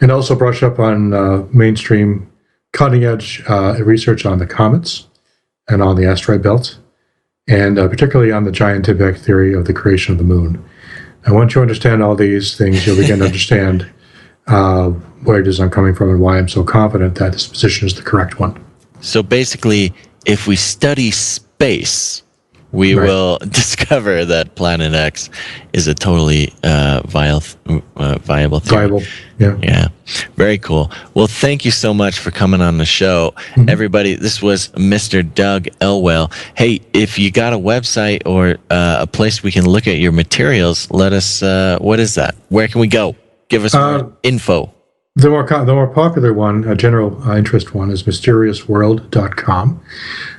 And also brush up on mainstream cutting-edge research on the comets and on the asteroid belt, and particularly on the giant impact theory of the creation of the moon. And once you understand all these things, you'll begin to understand where it is I'm coming from and why I'm so confident that this position is the correct one. So basically, if we study space, we will discover that Planet X is a totally viable theory. Viable, yeah. Yeah, very cool. Well, thank you so much for coming on the show. Everybody, this was Mr. Doug Elwell. Hey, if you got a website or a place we can look at your materials, let us, what is that? Where can we go? Give us more info. The more popular one, a general interest one, is mysteriousworld.com.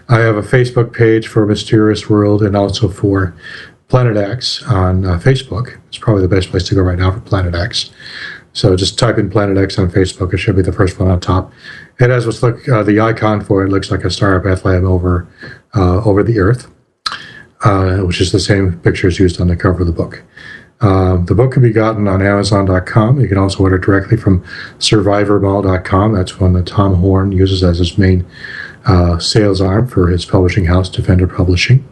I have a Facebook page for Mysterious World and also for Planet X on Facebook. It's probably the best place to go right now for Planet X. So just type in Planet X on Facebook. It should be the first one on top. It has what's the icon for it looks like a Star of Bethlehem over the Earth, which is the same pictures used on the cover of the book. The book can be gotten on Amazon.com. You can also order directly from SurvivorMall.com. That's one that Tom Horn uses as his main sales arm for his publishing house, Defender Publishing.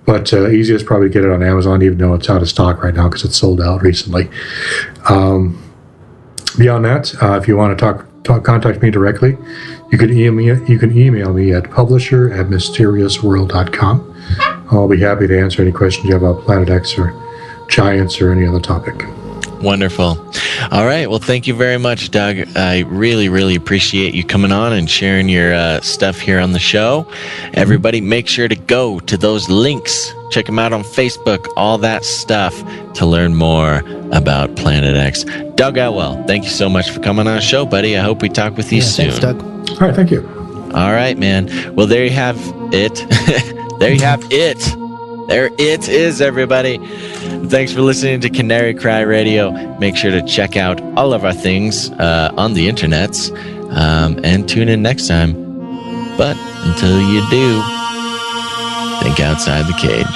But easiest probably to get it on Amazon, even though it's out of stock right now because it's sold out recently. Beyond that, if you want to contact me directly, you can email me at publisher@mysteriousworld.com. I'll be happy to answer any questions you have about Planet X or giants or any other topic. Wonderful. All right. Well, thank you very much, Doug. I really, really appreciate you coming on and sharing your stuff here on the show. Everybody, make sure to go to those links. Check them out on Facebook, all that stuff to learn more about Planet X. Doug Elwell, thank you so much for coming on the show, buddy. I hope we talk with you soon. Thanks, Doug. All right. Thank you. All right, man. Well, there you have it. There you have it. There it is, everybody. Thanks for listening to Canary Cry Radio. Make sure to check out all of our things on the internets and tune in next time. But until you do, think outside the cage.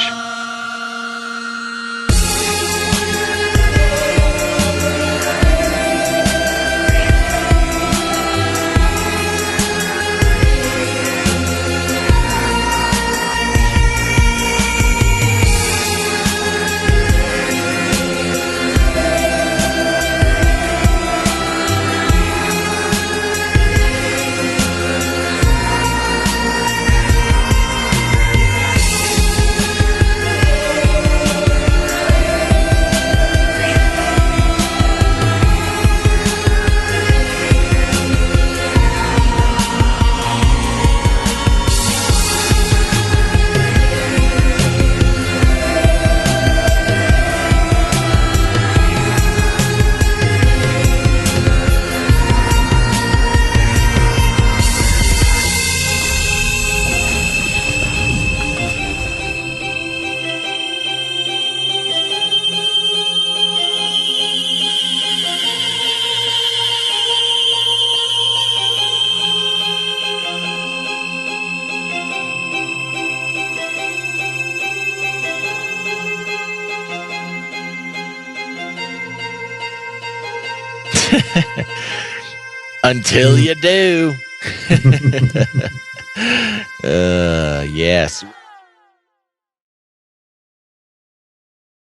Until you do. Yes.